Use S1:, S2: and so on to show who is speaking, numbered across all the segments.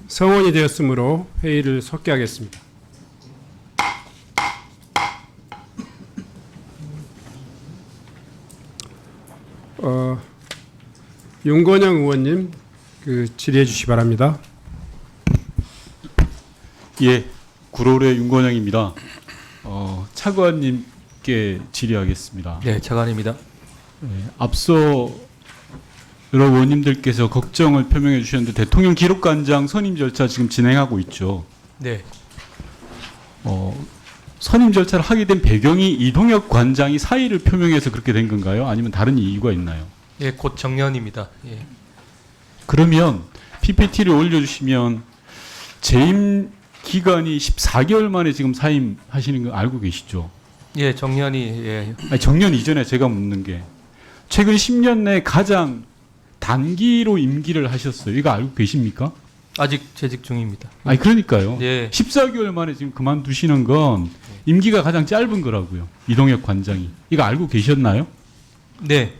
S1: 성원이 되었으므로 회의를 속기하겠습니다. 윤건영 의원님 질의해 주시기 바랍니다.
S2: 예, 구로의 윤건영입니다. 차관님께 질의하겠습니다.
S3: 네, 차관입니다.
S2: 앞서 여러 의원님들께서 걱정을 표명해 주셨는데 대통령 기록관장 선임 절차 지금 진행하고 있죠.
S3: 네,
S2: 선임 절차를 하게 된 배경이 이동혁 관장이 사의를 표명해서 그렇게 된 건가요? 아니면 다른 이유가 있나요?
S3: 예, 곧 정년입니다. 예,
S2: 그러면 PPT를 올려주시면 재임 기간이 14개월 만에 지금 사임하시는 거 알고 계시죠?
S3: 예, 정년이 예,
S2: 아니, 정년 이전에 제가 묻는 게 최근 10년 내 가장 단기로 임기를 하셨어요. 이거 알고 계십니까?
S3: 아직 재직 중입니다.
S2: 아니 그러니까요.
S3: 예,
S2: 14개월 만에 지금 그만두시는 건 임기가 가장 짧은 거라고요. 이동혁 관장이. 이거 알고 계셨나요?
S3: 네,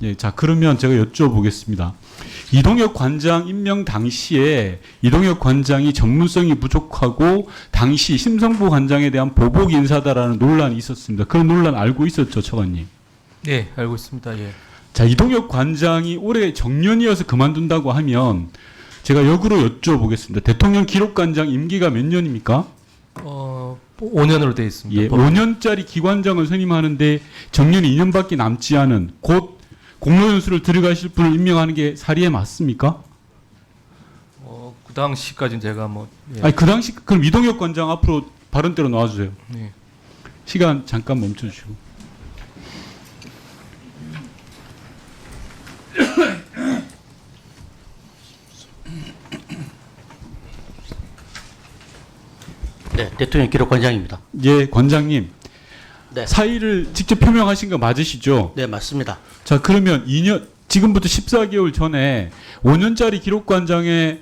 S2: 예, 자 그러면 제가 여쭤보겠습니다. 이동혁 관장 임명 당시에 이동혁 관장이 전문성이 부족하고 당시 심성보 관장에 대한 보복 인사다라는 논란이 있었습니다. 그런 논란 알고 있었죠, 차관님?
S3: 네, 알고 있습니다. 예,
S2: 자, 이동혁 관장이 올해 정년이어서 그만둔다고 하면 제가 역으로 여쭤보겠습니다. 대통령 기록관장 임기가 몇 년입니까?
S3: 5년으로 되어 있습니다.
S2: 예, 5년짜리 기관장을 선임하는데 정년이 2년밖에 남지 않은 곧 공로연수를 들어가실 분을 임명하는 게 사리에 맞습니까?
S3: 그 당시까지는 제가 뭐 예,
S2: 아니 그 당시 그럼 이동혁 관장 앞으로 발언대로 나와주세요.
S3: 네.
S2: 시간 잠깐 멈춰주시고.
S4: 네, 대통령 기록관장입니다.
S2: 예, 관장님.
S4: 네.
S2: 사의를 직접 표명하신 거 맞으시죠?
S4: 네, 맞습니다.
S2: 자, 그러면 2년 지금부터 14개월 전에 5년짜리 기록관장에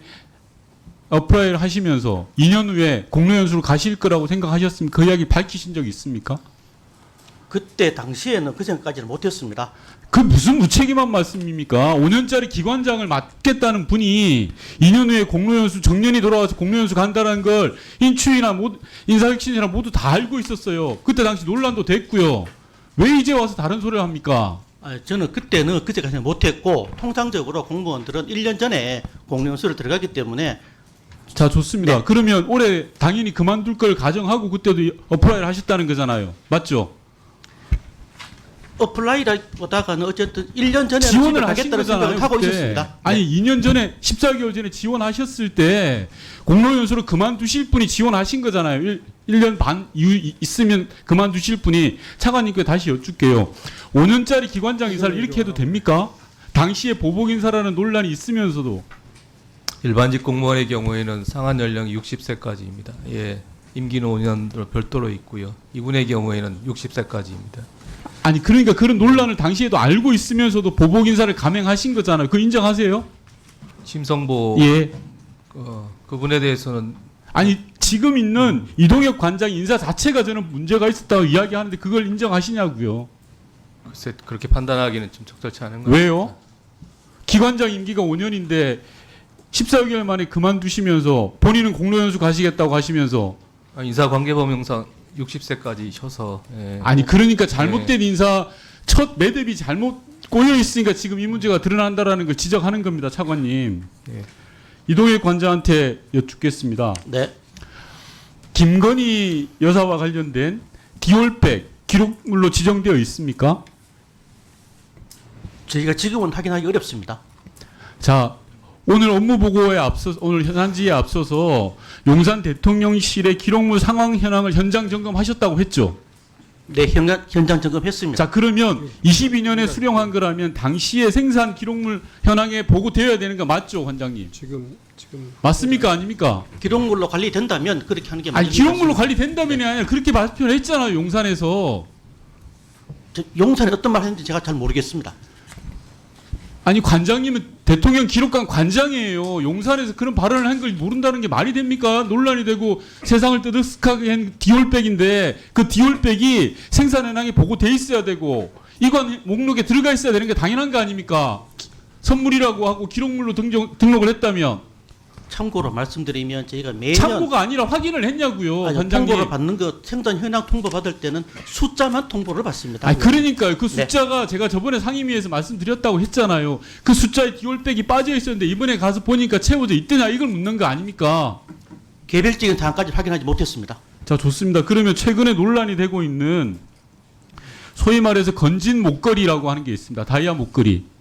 S2: 어플라이를 하시면서 2년 후에 공로연수로 가실 거라고 생각하셨으면 그 이야기 밝히신 적 있습니까?
S4: 그때 당시에는 그 전까지는 못했습니다.
S2: 그 무슨 무책임한 말씀입니까? 5년짜리 기관장을 맡겠다는 분이 2년 후에 공로연수 정년이 돌아와서 공로연수 간다는 걸 인추위나 인사혁신이나 모두 다 알고 있었어요. 그때 당시 논란도 됐고요. 왜 이제 와서 다른 소리를 합니까?
S4: 저는 그때는 그때까지는 못했고 통상적으로 공무원들은 1년 전에 공연수를 들어가기 때문에
S2: 자, 좋습니다.
S4: 네.
S2: 그러면 올해 당연히 그만둘 걸 가정하고 그때도 어플라이를 하셨다는 거잖아요. 맞죠?
S4: 어플라이보다가는 어쨌든 1년 전에
S2: 지원을 하신
S4: 하겠다는
S2: 거잖아요.
S4: 생각을 하고
S2: 그때.
S4: 있었습니다.
S2: 아니 2년 전에 14개월 전에 지원하셨을 때 공로연수를 그만두실 분이 지원하신 거잖아요. 1년 반 이후 있으면 그만두실 분이 차관님께 다시 여쭙게요. 5년짜리 기관장 인사를 이렇게 해도 됩니까? 당시에 보복 인사라는 논란이 있으면서도.
S3: 일반직 공무원의 경우에는 상한 연령이 60세까지입니다. 예, 임기는 5년으로 별도로 있고요. 이분의 경우에는 60세까지입니다.
S2: 아니 그러니까 그런 논란을 당시에도 알고 있으면서도 보복 인사를 감행하신 거잖아요. 그거 인정하세요?
S3: 심성보
S2: 예.
S3: 그분에 대해서는
S2: 아니 지금 있는 이동혁 관장 인사 자체가 저는 문제가 있었다고 이야기하는데 그걸 인정하시냐고요.
S3: 글쎄 그렇게 판단하기는 좀 적절치 않은 것 같습니다.
S2: 왜요? 기관장 임기가 5년인데 14개월 만에 그만두시면서 본인은 공로연수 가시겠다고 하시면서
S3: 인사관계법령상 60세까지 쉬어서 예.
S2: 아니 그러니까 잘못된 인사 첫 매듭이 잘못 꼬여 있으니까 지금 이 문제가 드러난다라는 걸 지적하는 겁니다, 차관님.
S3: 예.
S2: 이동혁 관장한테 여쭙겠습니다.
S4: 네.
S2: 김건희 여사와 관련된 디올백 기록물로 지정되어 있습니까?
S4: 저희가 지금은 확인하기 어렵습니다.
S2: 자, 오늘 업무 보고에 앞서 오늘 현안지에 앞서서 용산 대통령실의 기록물 상황 현황을 현장 점검하셨다고 했죠.
S4: 네, 현장 점검했습니다.
S2: 자, 그러면 22년에 수령한 거라면 당시의 생산 기록물 현황에 보고되어야 되는 거 맞죠, 관장님?
S1: 지금
S2: 맞습니까, 아닙니까?
S4: 기록물로 관리된다면 그렇게 하는 게
S2: 아니,
S4: 맞는
S2: 기록물로
S4: 것
S2: 관리된다면이 아니라 그렇게 발표를 했잖아요, 용산에서.
S4: 같습니다. 용산에 어떤 말 했는지 제가 잘 모르겠습니다.
S2: 아니, 관장님은 대통령 기록관 관장이에요. 용산에서 그런 발언을 한 걸 모른다는 게 말이 됩니까? 논란이 되고 세상을 뜨뜻하게 한 디올백인데 그 디올백이 생산 현황에 보고돼 있어야 되고 이관 목록에 들어가 있어야 되는 게 당연한 거 아닙니까? 선물이라고 하고 기록물로 등록을 했다면.
S4: 참고로 말씀드리면 저희가 매년
S2: 참고가 아니라 확인을 했냐고요,
S4: 아니,
S2: 관장님.
S4: 통보를 받는 거 생산 현황 통보 받을 때는 숫자만 통보를 받습니다.
S2: 아니 그러니까요. 그
S4: 네.
S2: 숫자가 제가 저번에 상임위에서 말씀드렸다고 했잖아요. 그 숫자에 디올백이 빠져 있었는데 이번에 가서 보니까 채워져 있더냐 이걸 묻는 거 아닙니까?
S4: 개별적인 사항까지 확인하지 못했습니다.
S2: 자, 좋습니다. 그러면 최근에 논란이 되고 있는 소위 말해서 건진 목걸이라고 하는 게 있습니다. 다이아 목걸이.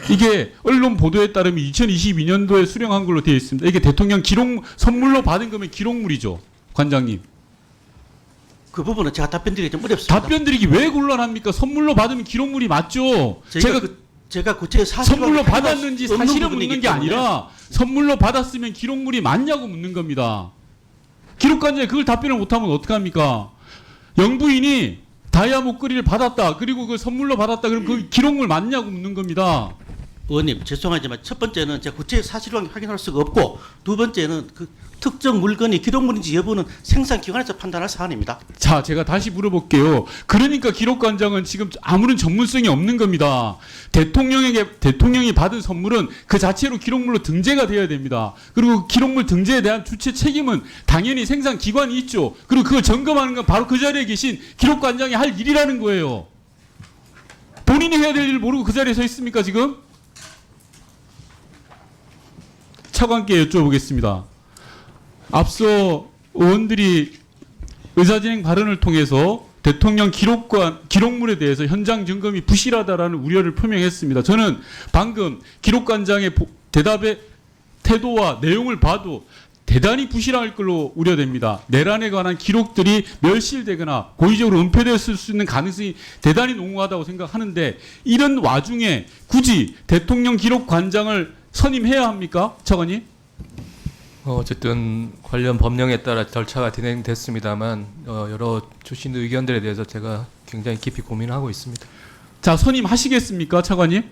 S2: 이게 언론 보도에 따르면 2022년도에 수령한 걸로 되어 있습니다. 이게 대통령 기록 선물로 받은 거면 기록물이죠, 관장님.
S4: 그 부분은 제가 답변드리기 좀 어렵습니다.
S2: 답변 드리기 왜 곤란합니까? 선물로 받으면 기록물이 맞죠.
S4: 제가 구체적 사실을
S2: 선물로
S4: 확인할
S2: 받았는지
S4: 수 없는
S2: 사실을
S4: 부분이기
S2: 묻는 게
S4: 때문에
S2: 아니라 선물로 받았으면 기록물이 맞냐고 묻는 겁니다. 기록관장이 그걸 답변을 못하면 어떡합니까? 영부인이 다이아 목걸이를 받았다. 그리고 그 선물로 받았다. 그럼 그 기록물 맞냐고 묻는 겁니다.
S4: 의원님 죄송하지만 첫 번째는 제가 구체적 사실을 확인할 수가 없고 두 번째는 그 특정 물건이 기록물인지 여부는 생산기관에서 판단할 사안입니다.
S2: 자, 제가 다시 물어볼게요. 그러니까 기록관장은 지금 아무런 전문성이 없는 겁니다. 대통령이 받은 선물은 그 자체로 기록물로 등재가 되어야 됩니다. 그리고 기록물 등재에 대한 주체 책임은 당연히 생산기관이 있죠. 그리고 그걸 점검하는 건 바로 그 자리에 계신 기록관장이 할 일이라는 거예요. 본인이 해야 될 일을 모르고 그 자리에 서 있습니까, 지금? 차관께 여쭤보겠습니다. 앞서 의원들이 의사진행 발언을 통해서 대통령 기록물에 대해서 현장 점검이 부실하다라는 우려를 표명했습니다. 저는 방금 기록관장의 대답의 태도와 내용을 봐도 대단히 부실할 걸로 우려됩니다. 내란에 관한 기록들이 멸실되거나 고의적으로 은폐됐을 수 있는 가능성이 대단히 농후하다고 생각하는데 이런 와중에 굳이 대통령 기록관장을 선임해야 합니까? 차관님?
S3: 어쨌든 관련 법령에 따라 절차가 진행됐습니다만 여러 주신 의견들에 대해서 제가 굉장히 깊이 고민하고 있습니다.
S2: 자, 선임하시겠습니까, 차관님?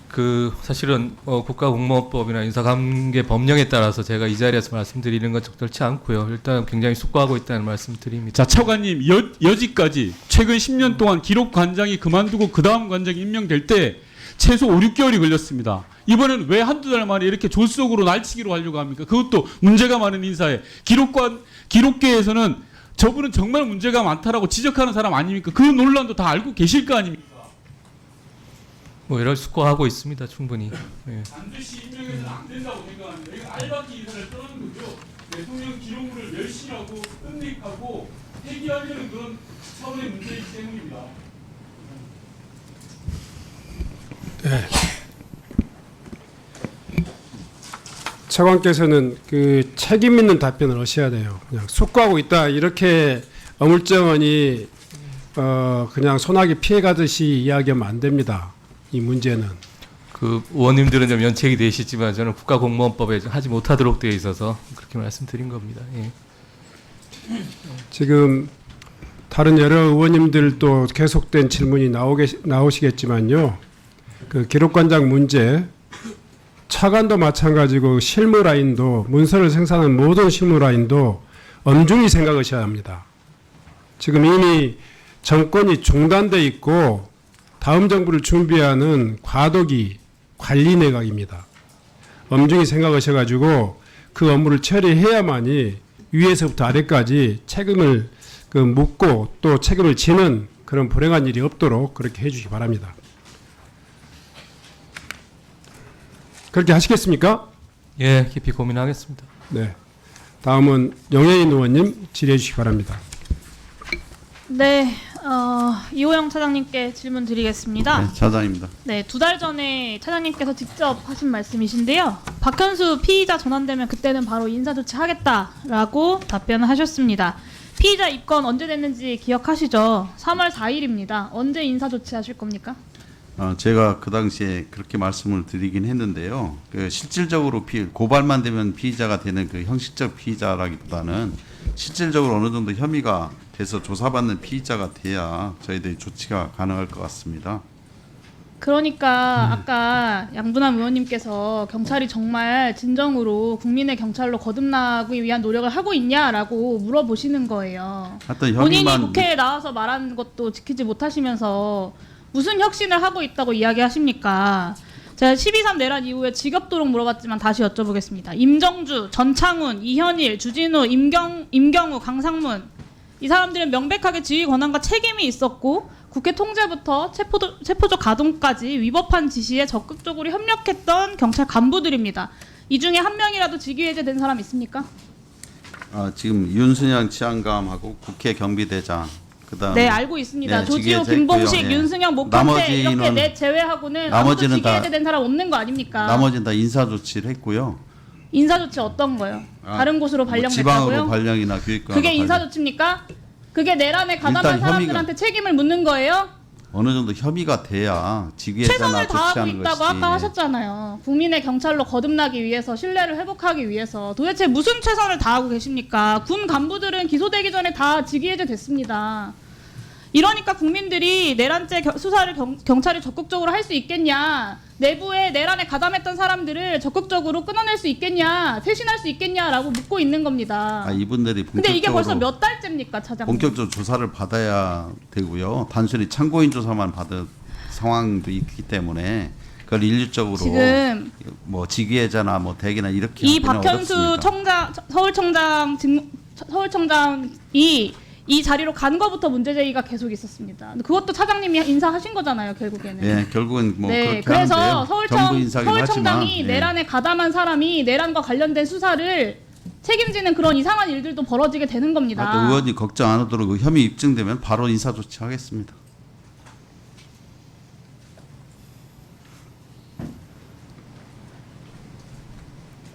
S3: 그 사실은 국가공무원법이나 인사관계 법령에 따라서 제가 이 자리에서 말씀드리는 건 적절치 않고요. 일단 굉장히 숙고하고 있다는 말씀드립니다.
S2: 자, 차관님 여지까지 최근 10년 동안 기록관장이 그만두고 그 다음 관장이 임명될 때 최소 5, 6개월이 걸렸습니다. 이번엔 왜 한두 달 만에 이렇게 졸속으로 날치기로 하려고 합니까? 그것도 문제가 많은 인사에. 기록계에서는 저분은 정말 문제가 많다라고 지적하는 사람 아닙니까? 그 논란도 다 알고 계실 거 아닙니까?
S3: 뭐 이럴 숙고하고 있습니다. 충분히. 예.
S2: 반드시 임명해서는 안 된다고 생각합니다. 이거 알박기 인사를 떠나는 거죠. 대통령 기록물을 멸시하고 은닉하고 폐기하려는 그런 차원의 문제이기 때문입니다.
S1: 차관께서는 그 책임 있는 답변을 하셔야 돼요. 그냥 숙고하고 있다 이렇게 어물쩡하니 그냥 소나기 피해가듯이 이야기하면 안 됩니다. 이 문제는.
S3: 그 의원님들은 좀 연책이 되시지만 저는 국가공무원법에 하지 못하도록 되어 있어서 그렇게 말씀드린 겁니다. 예.
S1: 지금 다른 여러 의원님들도 계속된 질문이 나오시겠지만요. 그 기록관장 문제, 차관도 마찬가지고 실무 라인도 문서를 생산하는 모든 실무 라인도 엄중히 생각하셔야 합니다. 지금 이미 정권이 중단돼 있고 다음 정부를 준비하는 과도기 관리 내각입니다. 엄중히 생각하셔가지고 그 업무를 처리해야만이 위에서부터 아래까지 책임을 묻고 또 책임을 지는 그런 불행한 일이 없도록 그렇게 해주시기 바랍니다. 그렇게 하시겠습니까?
S3: 예, 깊이 고민하겠습니다.
S1: 네. 다음은 영예인 의원님 질의해 주시기 바랍니다.
S5: 네, 이호영 차장님께 질문 드리겠습니다.
S6: 네, 차장입니다.
S5: 네, 2달 전에 차장님께서 직접 하신 말씀이신데요. 박현수 피의자 전환되면 그때는 바로 인사조치 하겠다라고 답변을 하셨습니다. 피의자 입건 언제 됐는지 기억하시죠? 3월 4일입니다. 언제 인사조치 하실 겁니까?
S6: 제가 그 당시에 그렇게 말씀을 드리긴 했는데요. 그 실질적으로 고발만 되면 피의자가 되는 그 형식적 피의자라기보다는 실질적으로 어느 정도 혐의가 돼서 조사받는 피의자가 돼야 저희들이 조치가 가능할 것 같습니다.
S5: 그러니까 아까 양분한 의원님께서 경찰이 정말 진정으로 국민의 경찰로 거듭나기 위한 노력을 하고 있냐라고 물어보시는 거예요.
S6: 하여튼
S5: 본인이
S6: 혐의만
S5: 국회에 나와서 말하는 것도 지키지 못하시면서 무슨 혁신을 하고 있다고 이야기하십니까? 제가 12.3 내란 이후에 지겹도록 물어봤지만 다시 여쭤보겠습니다. 임정주, 전창훈, 이현일, 주진우, 임경우, 강상문 이 사람들은 명백하게 지휘 권한과 책임이 있었고 국회 통제부터 체포적 가동까지 위법한 지시에 적극적으로 협력했던 경찰 간부들입니다. 이 중에 한 명이라도 직위해제된 사람 있습니까?
S6: 지금 윤순영 치안감하고 국회 경비대장 그다음에
S5: 네, 알고 있습니다.
S6: 네,
S5: 조지호,
S6: 직위해제
S5: 김봉식,
S6: 했고요. 예.
S5: 윤승영, 목건태
S6: 나머지
S5: 이렇게
S6: 인원-
S5: 넷 제외하고는 아무도
S6: 나머지는 다-
S5: 직위해제된 사람 없는 거 아닙니까?
S6: 나머지는 다 인사 조치를 했고요.
S5: 인사조치 어떤 거요? 다른 곳으로
S6: 뭐 지방으로
S5: 발령됐다고요?
S6: 발령이나 교육관
S5: 그게 인사조치입니까? 그게 내란에 가담한
S6: 일단
S5: 사람들한테 책임을 묻는 거예요?
S6: 어느 정도 협의가 돼야 직위해제나
S5: 최선을 다하고
S6: 조치하는
S5: 있다고
S6: 것이지.
S5: 아까 하셨잖아요. 국민의 경찰로 거듭나기 위해서, 신뢰를 회복하기 위해서 도대체 무슨 최선을 다하고 계십니까? 군 간부들은 기소되기 전에 다 직위해제 됐습니다. 이러니까 국민들이 내란죄 수사를 경찰이 적극적으로 할 수 있겠냐, 내부에 내란에 가담했던 사람들을 적극적으로 끊어낼 수 있겠냐, 쇄신할 수 있겠냐라고 묻고 있는 겁니다.
S6: 이분들이
S5: 근데 이게 벌써
S6: 본격적으로
S5: 몇 달째입니까, 차장님?
S6: 본격적으로 조사를 받아야 되고요. 단순히 참고인 조사만 받은 상황도 있기 때문에 그걸 일률적으로
S5: 지금
S6: 뭐 직위해제나 뭐 대기나 이렇게
S5: 이
S6: 하기는
S5: 박현수
S6: 어렵습니다.
S5: 서울청장이 이 자리로 간 거부터 문제 제기가 계속 있었습니다. 근데 그것도 차장님이 인사하신 거잖아요, 결국에는.
S6: 예, 결국은 뭐
S5: 네,
S6: 그렇게
S5: 그래서
S6: 하는데요. 정부 인사긴
S5: 서울청장이
S6: 하지만
S5: 내란에 가담한 사람이 내란과 관련된 수사를 책임지는 그런 이상한 일들도 벌어지게 되는 겁니다.
S6: 하여튼 의원이 걱정 안 하도록 그 혐의 입증되면 바로 인사 조치하겠습니다.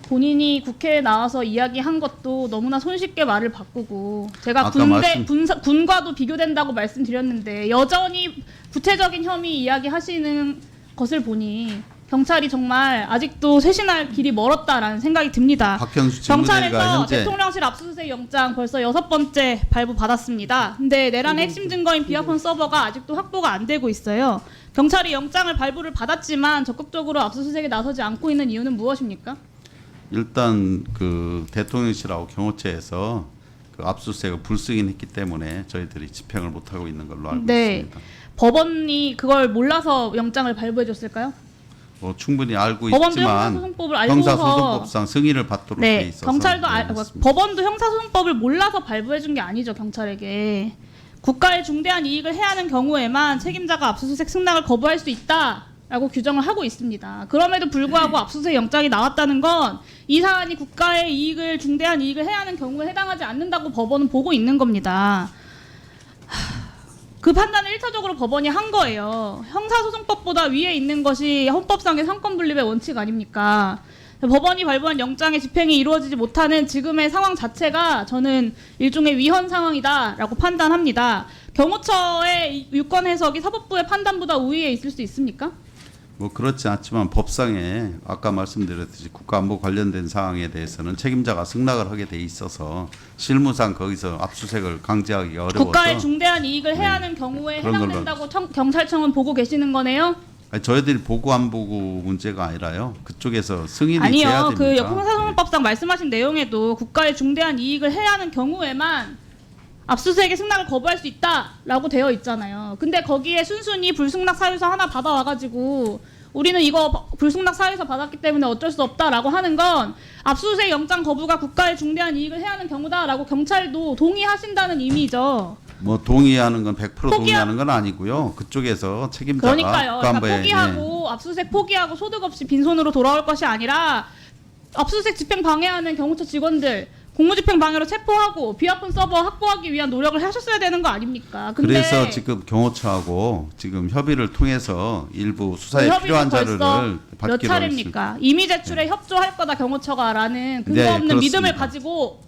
S5: 본인이 국회에 나와서 이야기한 것도 너무나 손쉽게 말을 바꾸고, 제가
S6: 아까
S5: 군과도 비교된다고 말씀드렸는데 여전히 구체적인 혐의 이야기하시는 것을 보니 경찰이 정말 아직도 쇄신할 길이 멀었다라는 생각이 듭니다.
S6: 박형수 직무대리가
S5: 경찰에서
S6: 현재
S5: 대통령실 압수수색 영장 벌써 6번째 발부 받았습니다. 근데 내란의 핵심 증거인 비아폰 서버가 아직도 확보가 안 되고 있어요. 경찰이 영장을 발부를 받았지만 적극적으로 압수수색에 나서지 않고 있는 이유는 무엇입니까?
S6: 일단 그 대통령실하고 경호처에서 그 압수수색을 불승인했기 때문에 저희들이 집행을 못 하고 있는 걸로 알고
S5: 네.
S6: 있습니다.
S5: 법원이 그걸 몰라서 영장을 발부해 줬을까요?
S6: 뭐 충분히 알고
S5: 법원도
S6: 있지만
S5: 형사소송법을 알고서
S6: 형사소송법상 승인을 받도록 돼
S5: 네,
S6: 있어서
S5: 경찰도
S6: 그렇습니다.
S5: 법원도 형사소송법을 몰라서 발부해 준 게 아니죠, 경찰에게. 국가의 중대한 이익을 해하는 경우에만 책임자가 압수수색 승낙을 거부할 수 있다라고 규정을 하고 있습니다. 그럼에도 불구하고 압수수색 영장이 나왔다는 건 이 사안이 국가의 이익을, 중대한 이익을 해하는 경우에 해당하지 않는다고 법원은 보고 있는 겁니다. 그 판단을 1차적으로 법원이 한 거예요. 형사소송법보다 위에 있는 것이 헌법상의 상권분립의 원칙 아닙니까? 법원이 발부한 영장의 집행이 이루어지지 못하는 지금의 상황 자체가 저는 일종의 위헌 상황이다라고 판단합니다. 경호처의 유권 해석이 사법부의 판단보다 우위에 있을 수 있습니까?
S6: 뭐 그렇지 않지만 법상에 아까 말씀드렸듯이 국가안보 관련된 사항에 대해서는 책임자가 승낙을 하게 돼 있어서 실무상 거기서 압수수색을 강제하기가 어려워서
S5: 국가의 중대한 이익을 해하는 경우에
S6: 그런 걸로
S5: 해당된다고 경찰청은 보고 계시는 거네요?
S6: 아니, 저희들이 보고 안 보고 문제가 아니라요. 그쪽에서 승인이 돼야
S5: 아니요.
S6: 됩니다.
S5: 그 형사소송법상 말씀하신 내용에도 국가의 중대한 이익을 해하는 경우에만 압수수색의 승낙을 거부할 수 있다라고 되어 있잖아요. 근데 거기에 순순히 불승낙 사유서 하나 받아와가지고 우리는 이거 불승낙 사유서 받았기 때문에 어쩔 수 없다라고 하는 건 압수수색 영장 거부가 국가의 중대한 이익을 해하는 경우다라고 경찰도 동의하신다는 의미죠.
S6: 뭐 동의하는 건 100% 동의하는 건 아니고요. 그쪽에서 책임자가
S5: 그러니까요. 그러니까
S6: 국가안보에,
S5: 포기하고 압수수색 포기하고 소득 없이 빈손으로 돌아올 것이 아니라 압수수색 집행 방해하는 경호처 직원들 공무집행 방해로 체포하고 비아폰 서버 확보하기 위한 노력을 하셨어야 되는 거 아닙니까? 근데
S6: 그래서 지금 경호처하고 지금 협의를 통해서 일부 수사에
S5: 그
S6: 필요한
S5: 협의도 벌써
S6: 자료를
S5: 몇
S6: 받기로 했습니다.
S5: 차례입니까? 이미 제출에 협조할 거다 경호처가라는 근거
S6: 네,
S5: 없는
S6: 그렇습니다.
S5: 믿음을 가지고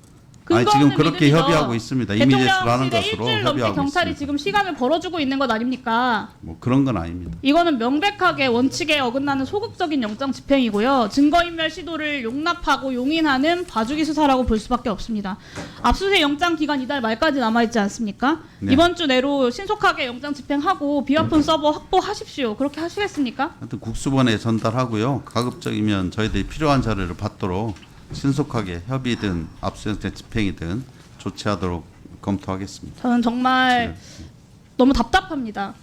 S6: 아니,
S5: 근거
S6: 지금
S5: 없는
S6: 그렇게
S5: 믿음이죠.
S6: 협의하고 있습니다. 이미 제출하는
S5: 대통령실에
S6: 것으로
S5: 일주일 넘게
S6: 협의하고
S5: 경찰이
S6: 있습니다.
S5: 지금 시간을 벌어주고 있는 것 아닙니까?
S6: 뭐 그런 건 아닙니다.
S5: 이거는 명백하게 원칙에 어긋나는 소극적인 영장 집행이고요. 증거인멸 시도를 용납하고 용인하는 봐주기 수사라고 볼 수밖에 없습니다. 압수수색 영장 기간 이달 말까지 남아있지 않습니까?
S6: 네.
S5: 이번 주 내로 신속하게 영장 집행하고 비아폰 서버 확보하십시오. 그렇게 하시겠습니까?
S6: 하여튼 국수본에 전달하고요. 가급적이면 저희들이 필요한 자료를 받도록 신속하게 협의든 압수수색 집행이든 조치하도록 검토하겠습니다.
S5: 저는 정말 너무 답답합니다.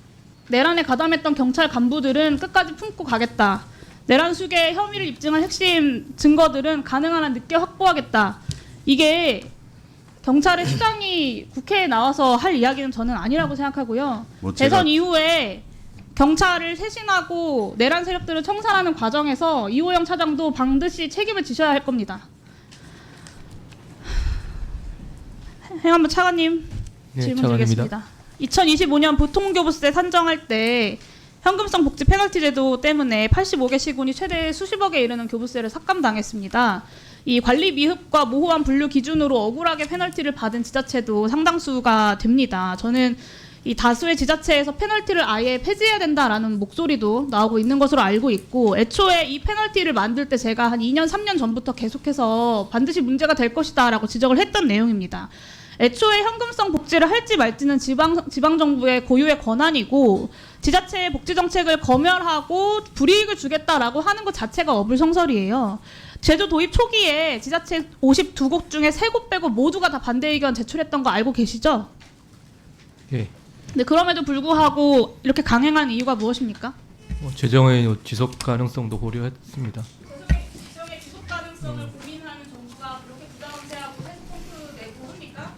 S5: 내란에 가담했던 경찰 간부들은 끝까지 품고 가겠다. 내란 수계 혐의를 입증한 핵심 증거들은 가능한 한 늦게 확보하겠다. 이게 경찰의 수장이 국회에 나와서 할 이야기는 저는 아니라고 생각하고요.
S6: 뭐 제가-
S5: 대선 이후에 경찰을 쇄신하고 내란 세력들을 청산하는 과정에서 이호영 차장도 반드시 책임을 지셔야 할 겁니다. 행안부 차관님
S3: 네,
S5: 질문
S3: 차관입니다.
S5: 드리겠습니다. 2025년 보통교부세 산정할 때 현금성 복지 페널티 제도 때문에 85개 시군이 최대 수십억에 이르는 교부세를 삭감당했습니다. 이 관리 미흡과 모호한 분류 기준으로 억울하게 페널티를 받은 지자체도 상당수가 됩니다. 저는 이 다수의 지자체에서 페널티를 아예 폐지해야 된다라는 목소리도 나오고 있는 것으로 알고 있고, 애초에 이 페널티를 만들 때 제가 한 2년, 3년 전부터 계속해서 반드시 문제가 될 것이다라고 지적을 했던 내용입니다. 애초에 현금성 복지를 할지 말지는 지방정부의 고유의 권한이고, 지자체의 복지 정책을 검열하고 불이익을 주겠다라고 하는 것 자체가 어불성설이에요. 제도 도입 초기에 지자체 52곳 중에 3곳 빼고 모두가 다 반대 의견 제출했던 거 알고 계시죠?
S3: 예.
S5: 근데 그럼에도 불구하고 이렇게 강행한 이유가 무엇입니까?
S3: 재정의 지속 가능성도 고려했습니다.
S5: 지정의 지속 가능성을 고민하는 정부가 그렇게 부담스러워하고 해소 펌프 내고 합니까?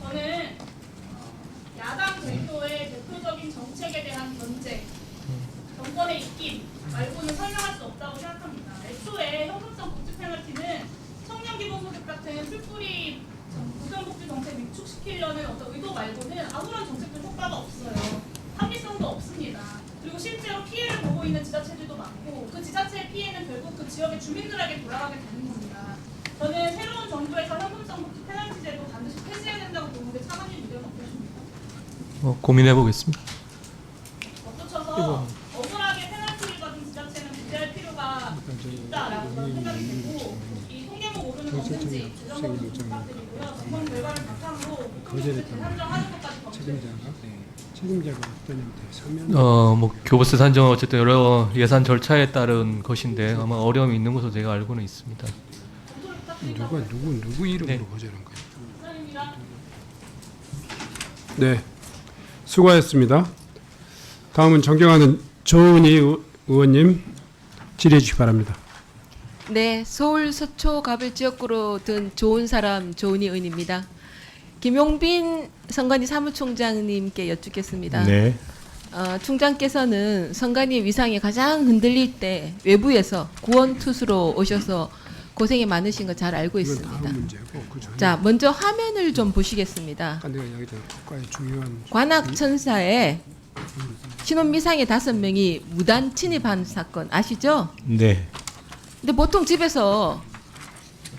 S5: 저는 야당 대표의 대표적인 정책에 대한 견제, 정권의 입김 말고는 설명할 수 없다고 생각합니다. 애초에 현금성 복지 페널티는 청년 기본소득 같은 풀뿌리 국정복지 정책 위축시키려는 어떤 의도 말고는 아무런 정책적 효과가 없어요. 합리성도 없습니다. 그리고 실제로 피해를 보고 있는 지자체들도 많고, 그 지자체의 피해는 결국 그 지역의 주민들에게 돌아가게 되는 겁니다. 저는 새로운 정부에서 현금성 복지 페널티 제도 반드시 폐지해야 된다고 보는데 차관님 의견은 어떠십니까?
S3: 고민해 보겠습니다.
S5: 덧붙여서 억울하게 페널티를 받은 지자체는 구제할 필요가 있다라고 저는 생각이 들고, 이 통계목 오르는 건지 재정적으로 좀 부탁드리고요. 전문 결과를 바탕으로 보통교부세 산정하는 것까지
S1: 책임자가 어떤 형태의 서면
S3: 뭐 교부세 산정은 어쨌든 여러 예산 절차에 따른 것인데 아마 어려움이 있는 것으로 제가 알고는 있습니다.
S5: 검토를 부탁드린다고
S1: 누구 이름으로
S3: 네.
S1: 거절한 거예요?
S5: 감사합니다.
S1: 네, 수고하셨습니다. 다음은 존경하는 조은희 의원님 질의해 주시기 바랍니다.
S7: 네, 서울 서초 갑을 지역구로 든 좋은 사람 조은희 의원입니다. 김용빈 선관위 사무총장님께 여쭙겠습니다.
S8: 네.
S7: 총장께서는 선관위 위상이 가장 흔들릴 때 외부에서 구원투수로 오셔서 고생이 많으신 거 잘 알고
S1: 이건
S7: 있습니다.
S1: 다음 문제고 그 전에
S7: 자, 먼저 화면을 좀 보시겠습니다.
S1: 아까 내가 이야기했던 국가의 중요한
S7: 관악천사에 신원 미상의 5명이 무단 침입한 사건 아시죠?
S8: 네.
S7: 근데 보통 집에서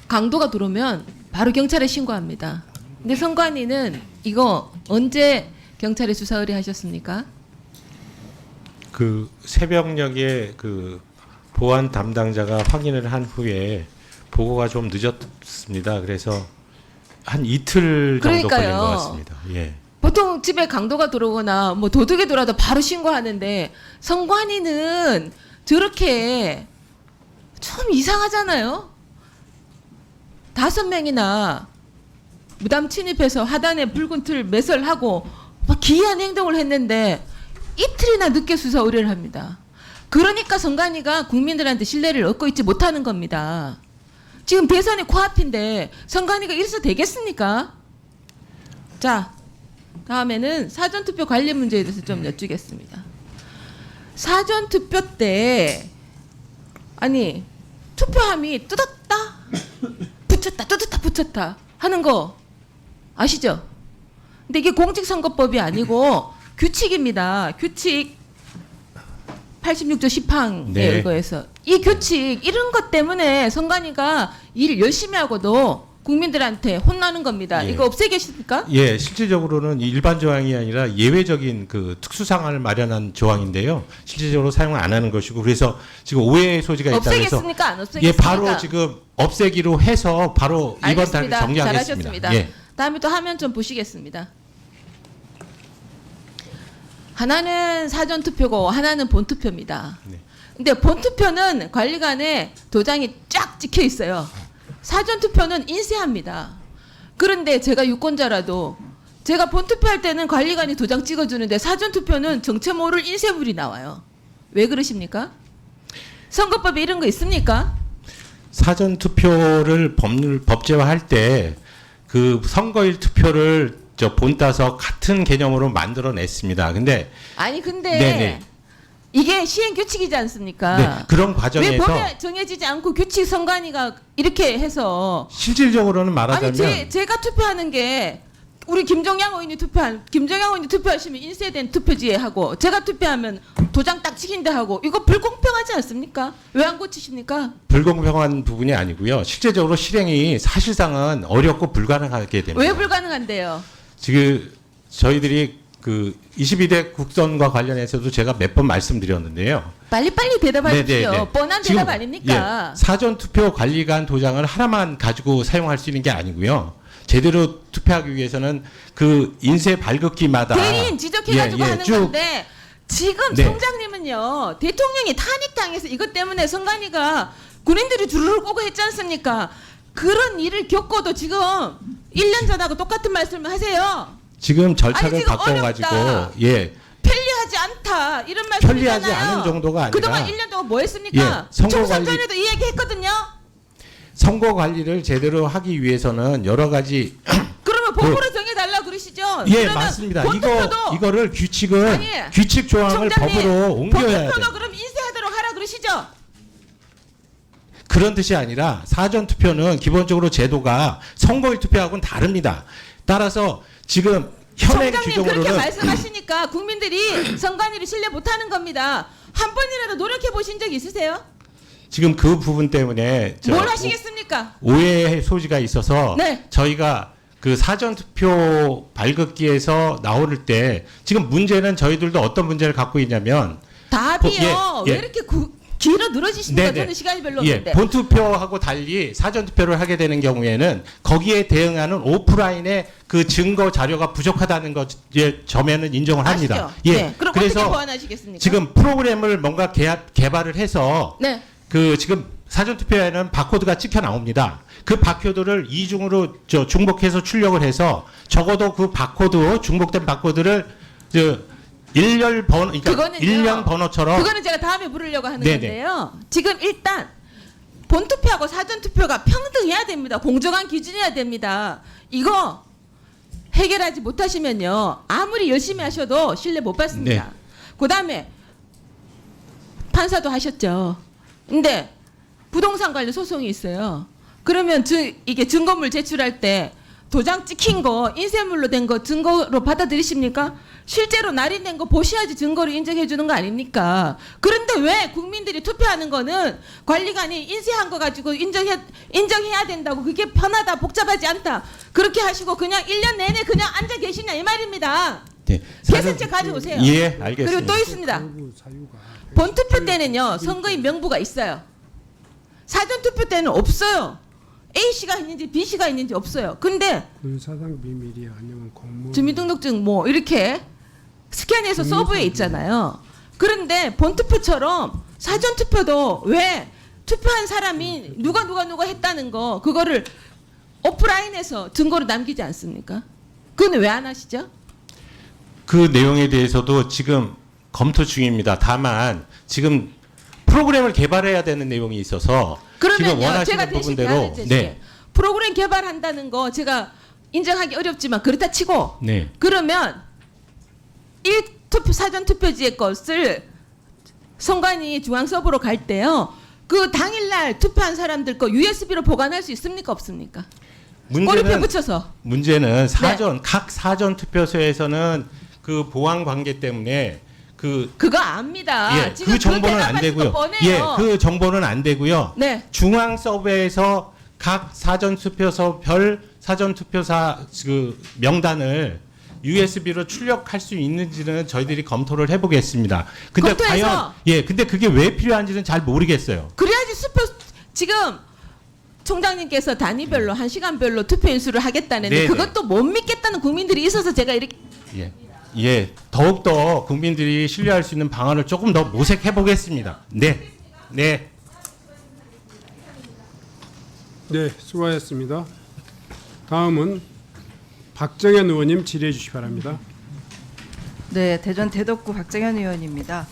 S7: 강도가 들어오면 바로 경찰에 신고합니다. 근데 선관위는 이거 언제 경찰에 수사 의뢰하셨습니까?
S8: 그 새벽녘에 그 보안 담당자가 확인을 한 후에 보고가 좀 늦었습니다. 그래서 한 이틀 정도 걸린
S7: 그러니까요.
S8: 것 같습니다. 예.
S7: 보통 집에 강도가 들어오거나 뭐 도둑이 들어와도 바로 신고하는데 선관위는 저렇게 좀 이상하잖아요. 5명이나 무단 침입해서 하단에 붉은 틀 매설하고 막 기이한 행동을 했는데 이틀이나 늦게 수사 의뢰를 합니다. 그러니까 선관위가 국민들한테 신뢰를 얻고 있지 못하는 겁니다. 지금 대선이 코앞인데 선관위가 이래서 되겠습니까? 자, 다음에는 사전투표 관리 문제에 대해서 좀 여쭙겠습니다. 사전투표 때 아니 투표함이 뜯었다 붙였다 뜯었다 붙였다 하는 거 아시죠? 근데 이게 공직선거법이 아니고 규칙입니다. 규칙 86조 10항에
S8: 네.
S7: 의거해서 이 규칙 이런 것 때문에 선관위가 일 열심히 하고도 국민들한테 혼나는 겁니다.
S8: 예.
S7: 이거 없애겠습니까?
S8: 예, 실질적으로는 일반 조항이 아니라 예외적인 그 특수 상황을 마련한 조항인데요. 실질적으로 사용을 안 하는 것이고 그래서 지금 오해의 소지가 있다 그래서
S7: 없애겠습니까? 안 없애겠습니까?
S8: 예, 바로 지금 없애기로 해서 바로 이번 달에
S7: 알겠습니다.
S8: 정리하겠습니다.
S7: 잘하셨습니다.
S8: 예.
S7: 다음에 또 화면 좀 보시겠습니다. 하나는 사전 투표고 하나는 본 투표입니다.
S8: 네.
S7: 근데 본 투표는 관리관에 도장이 쫙 찍혀 있어요. 사전 투표는 인쇄합니다. 그런데 제가 유권자라도 제가 본 투표할 때는 관리관이 도장 찍어주는데 사전 투표는 정체 모를 인쇄물이 나와요. 왜 그러십니까? 선거법에 이런 거 있습니까?
S8: 사전 투표를 법제화할 때 그 선거일 투표를 본따서 같은 개념으로 만들어냈습니다. 근데
S7: 아니 근데
S8: 네네.
S7: 이게 시행 규칙이지 않습니까?
S8: 네, 그런
S7: 왜
S8: 과정에서
S7: 법에 정해지지 않고 규칙 선관위가 이렇게 해서
S8: 실질적으로는 말하자면
S7: 아니 제가 투표하는 게 우리 김종양 의원이 투표하시면 인쇄된 투표지에 하고 제가 투표하면 도장 딱 찍힌데 하고 이거 불공평하지 않습니까? 왜 안 고치십니까?
S8: 불공평한 부분이 아니고요. 실제적으로 실행이 사실상은 어렵고 불가능하게 됩니다.
S7: 왜 불가능한데요?
S8: 지금 저희들이 그 22대 국선과 관련해서도 제가 몇 번 말씀드렸는데요.
S7: 빨리빨리 대답하십시오.
S8: 네네네.
S7: 뻔한
S8: 지금,
S7: 대답 아닙니까?
S8: 사전 투표 관리관 도장을 하나만 가지고 사용할 수 있는 게 아니고요. 제대로 투표하기 위해서는 그 인쇄 발급기마다
S7: 개인 지적해가지고 하는
S8: 쭉
S7: 건데 지금
S8: 네.
S7: 총장님은요 대통령이 탄핵당해서 이것 때문에 선관위가 군인들이 주르륵 오고 했지 않습니까? 그런 일을 겪고도 지금 1년 전하고 똑같은 말씀을 하세요.
S8: 지금 절차를
S7: 아니, 지금
S8: 바꿔가지고
S7: 어렵다.
S8: 예
S7: 편리하지 않다 이런 말씀이잖아요.
S8: 편리하지 않은 정도가 아니라
S7: 그동안 1년 동안 뭐 했습니까?
S8: 예, 선거
S7: 총선
S8: 관리-
S7: 전에도 이 얘기 했거든요.
S8: 선거 관리를 제대로 하기 위해서는 여러 가지
S7: 그러면 법으로 정해달라 그러시죠?
S8: 예
S7: 그러면
S8: 맞습니다.
S7: 본투표도
S8: 이거를 규칙을
S7: 아니,
S8: 규칙 조항을
S7: 총장님,
S8: 법으로 옮겨야 돼.
S7: 본투표도 그럼 인쇄하도록 하라 그러시죠?
S8: 그런 뜻이 아니라 사전 투표는 기본적으로 제도가 선거일 투표하고는 다릅니다. 따라서 지금 현행
S7: 총장님 그렇게
S8: 규정으로는
S7: 말씀하시니까 국민들이 선관위를 신뢰 못하는 겁니다. 한 번이라도 노력해 보신 적 있으세요?
S8: 지금 그 부분 때문에
S7: 뭘 하시겠습니까?
S8: 오해의 소지가 있어서
S7: 네.
S8: 저희가 그 사전 투표 발급기에서 나올 때 지금 문제는 저희들도 어떤 문제를 갖고 있냐면
S7: 답이요.
S8: 예,
S7: 왜
S8: 예.
S7: 이렇게 길어 늘어지십니까?
S8: 네네.
S7: 저는 시간이 별로
S8: 예,
S7: 없는데.
S8: 본투표하고 달리 사전 투표를 하게 되는 경우에는 거기에 대응하는 오프라인의 그 증거 자료가 부족하다는 것에 점에는 인정을 합니다.
S7: 아시죠?
S8: 예.
S7: 네. 그럼 어떻게 보완하시겠습니까?
S8: 지금 프로그램을 뭔가 개발을 해서
S7: 네.
S8: 그 지금 사전 투표에는 바코드가 찍혀 나옵니다. 그 바코드를 이중으로 중복해서 출력을 해서 적어도 그 바코드 중복된 바코드를 일렬 번호 그러니까
S7: 그거는요.
S8: 일련 번호처럼
S7: 그거는 제가 다음에 물으려고 하는
S8: 네네.
S7: 건데요. 지금 일단 본투표하고 사전투표가 평등해야 됩니다. 공정한 기준이어야 됩니다. 이거 해결하지 못하시면요. 아무리 열심히 하셔도 신뢰 못 받습니다.
S8: 네.
S7: 그다음에 판사도 하셨죠. 근데 부동산 관련 소송이 있어요. 그러면 이게 증거물 제출할 때 도장 찍힌 거, 인쇄물로 된 거 증거로 받아들이십니까? 실제로 날인된 거 보셔야지 증거로 인정해 주는 거 아닙니까? 그런데 왜 국민들이 투표하는 거는 관리관이 인쇄한 거 가지고 인정해야 된다고 그게 편하다, 복잡하지 않다. 그렇게 하시고 그냥 1년 내내 그냥 앉아 계시냐 이 말입니다.
S8: 네.
S7: 개선책 가져오세요.
S8: 예, 알겠습니다.
S7: 그리고 또 있습니다. 본투표 때는요 선거인 명부가 있어요. 사전투표 때는 없어요. A씨가 있는지 B씨가 있는지 없어요. 근데
S1: 그 사상 비밀이 아니면 공무
S7: 주민등록증 뭐 이렇게 스캔해서 서브에 있잖아요. 그런데 본투표처럼 사전투표도 왜 투표한 사람이 누가 했다는 거 그거를 오프라인에서 증거로 남기지 않습니까? 그건 왜 안 하시죠?
S8: 그 내용에 대해서도 지금 검토 중입니다. 다만 지금 프로그램을 개발해야 되는 내용이 있어서 지금
S7: 그러면요
S8: 원하시는
S7: 제가 대신
S8: 부분대로
S7: 네. 프로그램 개발한다는 거 제가 인정하기 어렵지만 그렇다 치고
S8: 네.
S7: 그러면 사전투표지의 것을 선관위 중앙 서버로 갈 때요 그 당일날 투표한 사람들 거 USB로 보관할 수 있습니까 없습니까? 꼬리표 붙여서
S8: 문제는 각 사전 투표소에서는 그 보안 관계 때문에
S7: 그거 압니다.
S8: 예,
S7: 지금
S8: 그 정보는 안
S7: 대답하신 거
S8: 되고요.
S7: 뻔해요.
S8: 예, 그 정보는 안 되고요.
S7: 네.
S8: 중앙 서버에서 각 사전 투표소 별 사전 투표사 그 명단을 USB로 출력할 수 있는지는 저희들이 검토를 해보겠습니다. 근데
S7: 검토해서?
S8: 과연 근데 그게 왜 필요한지는 잘 모르겠어요.
S7: 그래야지 지금 총장님께서 단위별로 1시간별로 투표 인수를 하겠다는데
S8: 네네.
S7: 그것도 못 믿겠다는 국민들이 있어서 제가 이렇게
S8: 예, 더욱더 국민들이 신뢰할 수 있는 방안을 조금 더 모색해 보겠습니다. 네.
S1: 네, 수고하셨습니다. 다음은 박정현 의원님 질의해 주시기 바랍니다.
S9: 네, 대전 대덕구 박정현 의원입니다.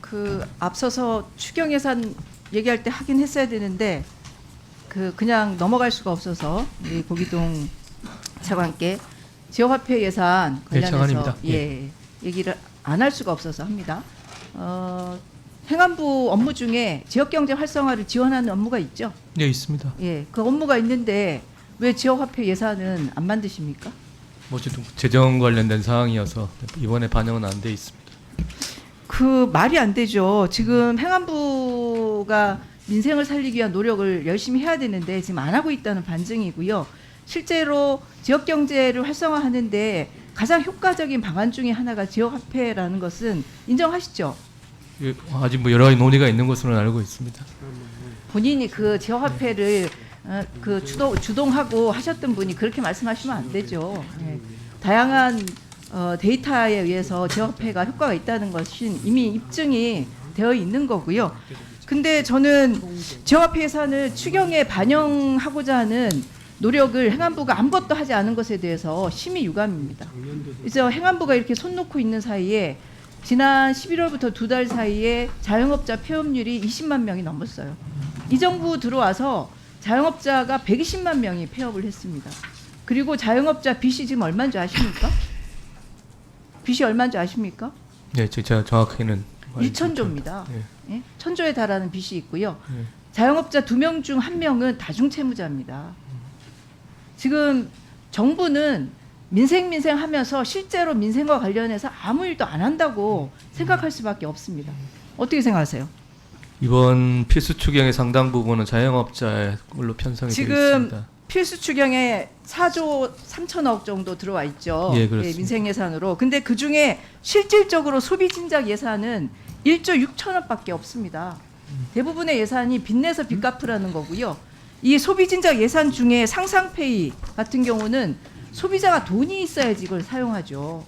S9: 그 앞서서 추경 예산 얘기할 때 하긴 했어야 되는데 그냥 넘어갈 수가 없어서 우리 고기동 차관께 지역화폐 예산
S3: 네,
S9: 관련해서
S3: 차관입니다.
S9: 얘기를 안 할 수가 없어서 합니다. 행안부 업무 중에 지역경제 활성화를 지원하는 업무가 있죠.
S3: 네, 있습니다.
S9: 예, 그 업무가 있는데 왜 지역화폐 예산은 안 만드십니까?
S3: 뭐 어쨌든 재정 관련된 사항이어서 이번에 반영은 안 돼 있습니다.
S9: 그 말이 안 되죠. 지금 행안부가 민생을 살리기 위한 노력을 열심히 해야 되는데 지금 안 하고 있다는 반증이고요. 실제로 지역 경제를 활성화하는데 가장 효과적인 방안 중에 하나가 지역화폐라는 것은 인정하시죠?
S3: 예, 아직 뭐 여러 가지 논의가 있는 것으로 알고 있습니다.
S9: 본인이 그 지역화폐를 그 주동하고 하셨던 분이 그렇게 말씀하시면 안 되죠. 예. 다양한 데이터에 의해서 지역화폐가 효과가 있다는 것이 이미 입증이 되어 있는 거고요. 근데 저는 지역화폐 예산을 추경에 반영하고자 하는 노력을 행안부가 아무것도 하지 않은 것에 대해서 심히 유감입니다. 그래서 행안부가 이렇게 손 놓고 있는 사이에 지난 11월부터 2달 사이에 자영업자 폐업률이 20만 명이 넘었어요. 이 정부 들어와서 자영업자가 120만 명이 폐업을 했습니다. 그리고 자영업자 빚이 지금 얼마인 줄 아십니까? 빚이 얼마인 줄 아십니까?
S3: 네, 제가 정확히는
S9: 1,000조입니다.
S3: 네.
S9: 예? 1,000조에 달하는 빚이 있고요.
S3: 네.
S9: 자영업자 2명 중 1명은 다중채무자입니다. 지금 정부는 민생 하면서 실제로 민생과 관련해서 아무 일도 안 한다고 생각할 수밖에 없습니다. 어떻게 생각하세요?
S3: 이번 필수 추경의 상당 부분은 자영업자의 걸로 편성이 되어
S9: 지금
S3: 있습니다.
S9: 필수 추경에 4조 3천억 정도 들어와 있죠.
S3: 예, 그렇습니다.
S9: 민생 예산으로. 근데 그 중에 실질적으로 소비 진작 예산은 1조 6천억밖에 없습니다. 대부분의 예산이 빚내서 빚 갚으라는 거고요. 이 소비 진작 예산 중에 상상페이 같은 경우는 소비자가 돈이 있어야지 이걸 사용하죠.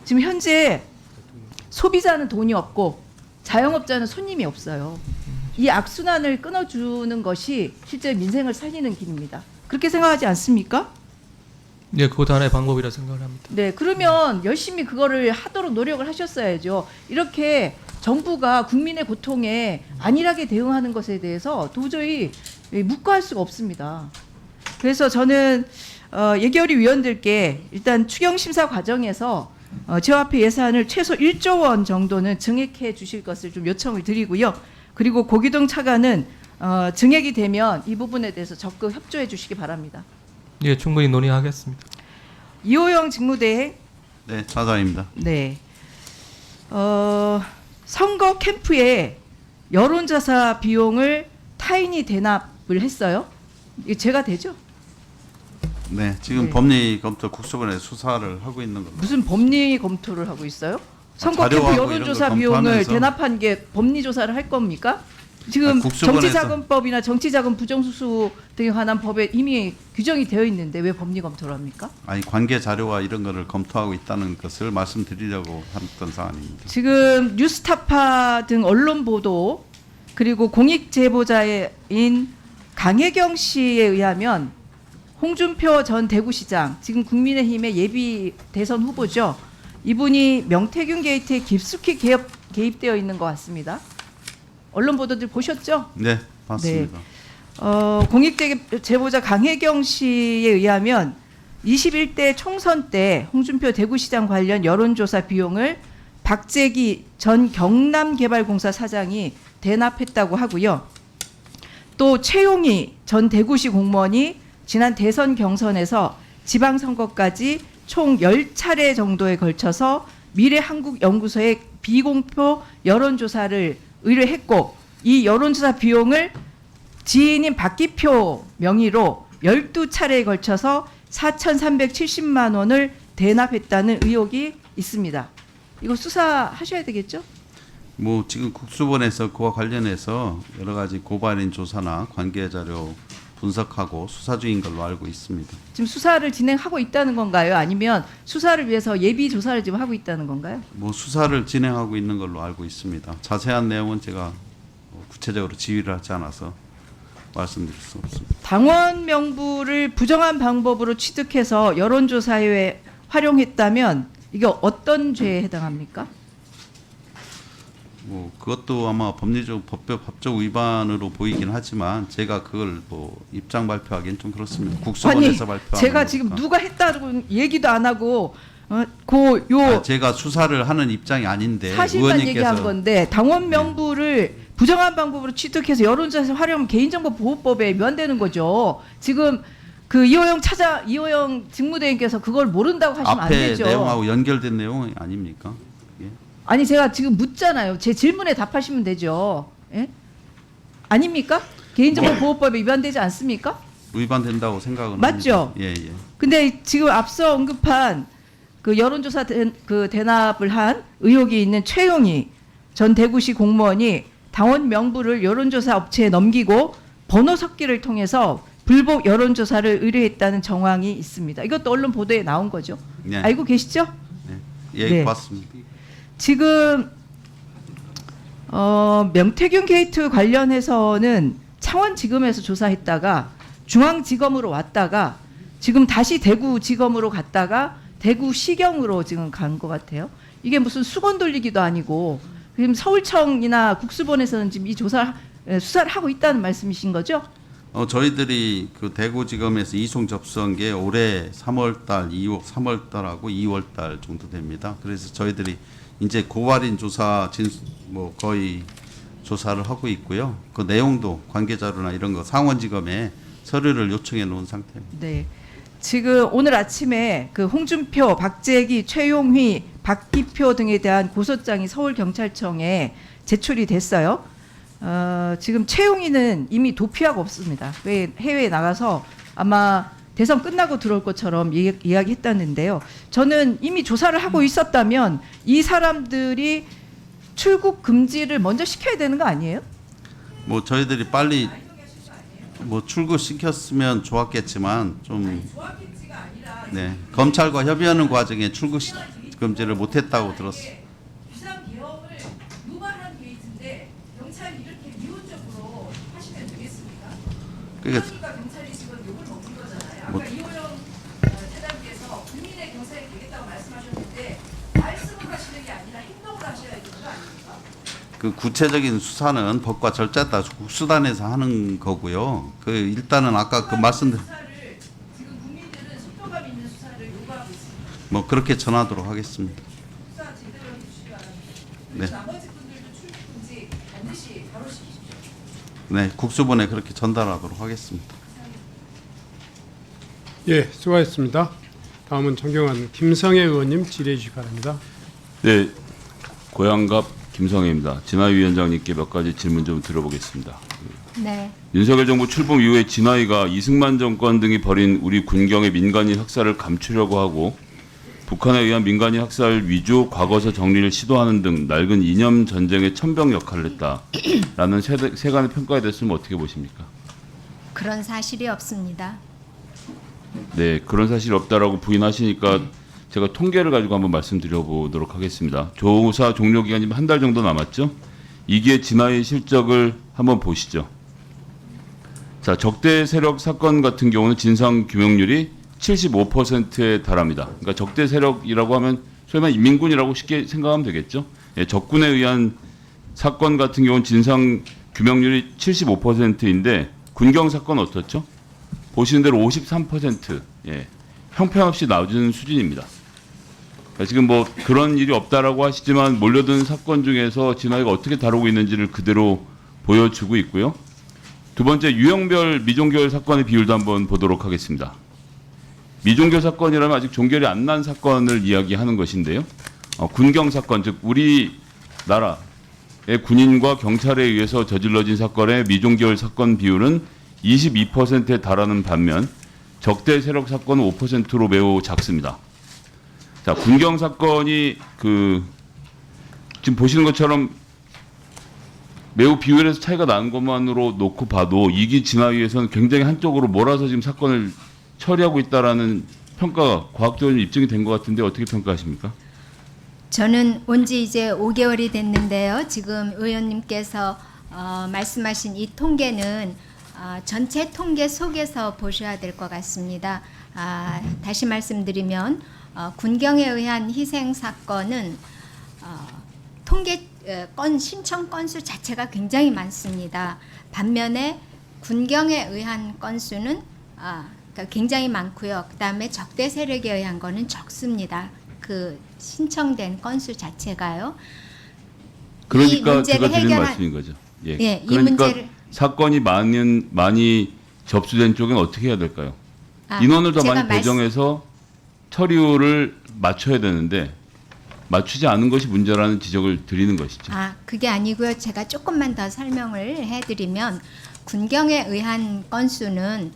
S9: 지금 현재 소비자는 돈이 없고 자영업자는 손님이 없어요. 이 악순환을 끊어주는 것이 실제 민생을 살리는 길입니다. 그렇게 생각하지 않습니까?
S3: 네, 그것도 하나의 방법이라 생각을 합니다.
S9: 네, 그러면 열심히 그거를 하도록 노력을 하셨어야죠. 이렇게 정부가 국민의 고통에 안일하게 대응하는 것에 대해서 도저히 묵과할 수가 없습니다. 그래서 저는 예결위 위원들께 일단 추경 심사 과정에서 지역화폐 예산을 최소 1조 원 정도는 증액해 주실 것을 좀 요청을 드리고요. 그리고 고기동 차관은 증액이 되면 이 부분에 대해서 적극 협조해 주시기 바랍니다.
S3: 예, 충분히 논의하겠습니다.
S9: 이호영 직무대행.
S6: 네, 차장입니다.
S9: 네. 선거 캠프에 여론조사 비용을 타인이 대납을 했어요. 이게 제가 되죠?
S6: 네, 지금
S9: 네.
S6: 법리 검토 국수본에 수사를 하고 있는 겁니다.
S9: 무슨 법리 검토를 하고 있어요? 선거 캠프
S6: 자료하고
S9: 여론조사
S6: 이런 걸
S9: 비용을
S6: 검토하면서-
S9: 대납한 게 법리 조사를 할 겁니까? 지금
S6: 국수본에서-
S9: 정치자금법이나 정치자금 부정수수 등에 관한 법에 이미 규정이 되어 있는데 왜 법리 검토를 합니까?
S6: 아니 관계 자료와 이런 거를 검토하고 있다는 것을 말씀드리려고 했던 사안입니다.
S9: 지금 뉴스타파 등 언론 보도 그리고 공익 제보자인 강혜경 씨에 의하면 홍준표 전 대구시장, 지금 국민의힘의 예비 대선 후보죠. 이분이 명태균 게이트에 깊숙이 개입되어 있는 것 같습니다. 언론 보도들 보셨죠?
S6: 네, 봤습니다.
S9: 공익 제보자 강혜경 씨에 의하면 21대 총선 때 홍준표 대구시장 관련 여론조사 비용을 박재기 전 경남개발공사 사장이 대납했다고 하고요. 또 최용희 전 대구시 공무원이 지난 대선 경선에서 지방선거까지 총 10차례 정도에 걸쳐서 미래한국연구소에 비공표 여론조사를 의뢰했고 이 여론조사 비용을 지인인 박기표 명의로 12차례에 걸쳐서 4,370만 원을 대납했다는 의혹이 있습니다. 이거 수사하셔야 되겠죠?
S6: 뭐 지금 국수본에서 그와 관련해서 여러 가지 고발인 조사나 관계 자료 분석하고 수사 중인 걸로 알고 있습니다.
S9: 지금 수사를 진행하고 있다는 건가요? 아니면 수사를 위해서 예비 조사를 지금 하고 있다는 건가요?
S6: 뭐 수사를 진행하고 있는 걸로 알고 있습니다. 자세한 내용은 제가 구체적으로 지휘를 하지 않아서 말씀드릴 수 없습니다.
S9: 당원 명부를 부정한 방법으로 취득해서 여론조사에 활용했다면 이게 어떤 죄에 해당합니까?
S6: 뭐 그것도 아마 법적 위반으로 보이긴 하지만 제가 그걸 뭐 입장 발표하기는 좀 그렇습니다. 국수본에서 발표하는
S9: 제가 지금
S6: 거니까.
S9: 누가 했다고 얘기도 안 하고
S6: 제가 수사를 하는 입장이 아닌데
S9: 사실만
S6: 의원님께서
S9: 얘기한 건데 당원 명부를 부정한 방법으로 취득해서 여론조사에서 활용하면 개인정보보호법에 위반되는 거죠. 지금 그 이호영 직무대행께서 그걸 모른다고 하시면 안
S6: 앞에
S9: 되죠.
S6: 내용하고 연결된 내용 아닙니까? 예.
S9: 아니 제가 지금 묻잖아요. 제 질문에 답하시면 되죠. 예? 아닙니까? 개인정보보호법에 위반되지 않습니까?
S6: 위반된다고 생각은
S9: 맞죠?
S6: 합니다. 예, 예.
S9: 근데 지금 앞서 언급한 그 여론조사 대납을 한 의혹이 있는 최용희 전 대구시 공무원이 당원 명부를 여론조사 업체에 넘기고 번호 섞기를 통해서 불복 여론조사를 의뢰했다는 정황이 있습니다. 이것도 언론 보도에 나온 거죠.
S6: 네.
S9: 알고 계시죠?
S6: 예,
S9: 네.
S6: 봤습니다.
S9: 지금 명태균 게이트 관련해서는 창원지검에서 조사했다가 중앙지검으로 왔다가 지금 다시 대구지검으로 갔다가 대구시경으로 지금 간 것 같아요. 이게 무슨 수건 돌리기도 아니고 지금 서울청이나 국수본에서는 지금 이 수사를 하고 있다는 말씀이신 거죠?
S6: 저희들이 그 대구지검에서 이송 접수한 게 올해 3월달, 3월달하고 2월달 정도 됩니다. 그래서 저희들이 이제 고발인 조사 뭐 거의 조사를 하고 있고요. 그 내용도 관계자료나 이런 거 상원지검에 서류를 요청해 놓은 상태입니다.
S9: 네. 지금 오늘 아침에 그 홍준표, 박재기, 최용휘, 박기표 등에 대한 고소장이 서울경찰청에 제출이 됐어요. 지금 최용희는 이미 도피하고 없습니다. 왜 해외에 나가서 아마 대선 끝나고 들어올 것처럼 이야기했다는데요. 저는 이미 조사를 하고 있었다면 이 사람들이 출국 금지를 먼저 시켜야 되는 거 아니에요?
S6: 뭐 저희들이 빨리 뭐 출국시켰으면 좋았겠지만 좀 네, 검찰과 협의하는 과정에 출국 금지를 못했다고 들었어요.
S9: 비상계엄을 무발한 게이트인데 경찰이 이렇게 미온적으로 하시면 되겠습니까?
S6: 그러니까
S9: 경찰이 지금 욕을 먹는 거잖아요.
S6: 뭐-
S9: 아까 이호영 차장께서 국민의 경찰이 되겠다고 말씀하셨는데 말씀을 하시는 게 아니라 행동을 하셔야 되는 거 아닙니까?
S6: 그 구체적인 수사는 법과 절차에 따라 국수단에서 하는 거고요. 그 일단은 아까 그 말씀드린
S9: 수사를 지금 국민들은 속도감 있는 수사를 요구하고 있습니다.
S6: 뭐 그렇게 전하도록 하겠습니다.
S9: 수사 제대로 해주시기 바랍니다.
S6: 네.
S9: 나머지 분들도 출국 금지 반드시 바로 시키십시오.
S6: 네, 국수본에 그렇게 전달하도록 하겠습니다.
S1: 예, 수고하셨습니다. 다음은 존경하는 김성애 의원님 질의해 주시기 바랍니다.
S10: 네, 고양갑 김성애입니다. 진화위 위원장님께 몇 가지 질문 좀 드려보겠습니다.
S5: 네.
S10: 윤석열 정부 출범 이후에 진화위가 이승만 정권 등이 벌인 우리 군경의 민간인 학살을 감추려고 하고 북한에 의한 민간인 학살 위조 과거사 정리를 시도하는 등 낡은 이념 전쟁의 천병 역할을 했다라는 세간의 평가에 대해서는 어떻게 보십니까?
S11: 그런 사실이 없습니다.
S10: 네, 그런 사실이 없다라고 부인하시니까 제가 통계를 가지고 한번 말씀드려보도록 하겠습니다. 조사 종료 기간이 한 달 정도 남았죠. 이게 진화의 실적을 한번 보시죠. 자, 적대 세력 사건 같은 경우는 진상 규명률이 75%에 달합니다. 그러니까 적대 세력이라고 하면 소위 말해 인민군이라고 쉽게 생각하면 되겠죠. 예, 적군에 의한 사건 같은 경우는 진상 규명률이 75%인데 군경 사건 어떻죠? 보시는 대로 53%. 예, 형편없이 낮은 수준입니다. 그러니까 지금 뭐 그런 일이 없다라고 하시지만 몰려든 사건 중에서 진화위가 어떻게 다루고 있는지를 그대로 보여주고 있고요. 두 번째, 유형별 미종결 사건의 비율도 한번 보도록 하겠습니다. 미종결 사건이라면 아직 종결이 안 난 사건을 이야기하는 것인데요. 군경 사건, 즉 우리나라의 군인과 경찰에 의해서 저질러진 사건의 미종결 사건 비율은 22%에 달하는 반면 적대 세력 사건은 5%로 매우 작습니다. 자, 군경 사건이 지금 보시는 것처럼 매우 비율에서 차이가 나는 것만으로 놓고 봐도 이기 진화위에서는 굉장히 한쪽으로 몰아서 지금 사건을 처리하고 있다라는 평가가 과학적으로 입증이 된 것 같은데 어떻게 평가하십니까?
S11: 저는 온 지 이제 5개월이 됐는데요. 지금 의원님께서 말씀하신 이 통계는 전체 통계 속에서 보셔야 될 것 같습니다. 다시 말씀드리면 군경에 의한 희생 사건은 통계 신청 건수 자체가 굉장히 많습니다. 반면에 군경에 의한 건수는 그러니까 굉장히 많고요. 그다음에 적대 세력에 의한 거는 적습니다. 그 신청된 건수 자체가요.
S10: 그러니까 제가 드리는 말씀인 거죠. 예.
S11: 예, 이
S10: 그러니까
S11: 문제를
S10: 사건이 많이 접수된 쪽은 어떻게 해야 될까요? 인원을 더
S11: 제가
S10: 많이 배정해서 처리율을 맞춰야 되는데 맞추지 않은 것이 문제라는 지적을 드리는 것이죠.
S11: 그게 아니고요. 제가 조금만 더 설명을 해드리면 군경에 의한 건수는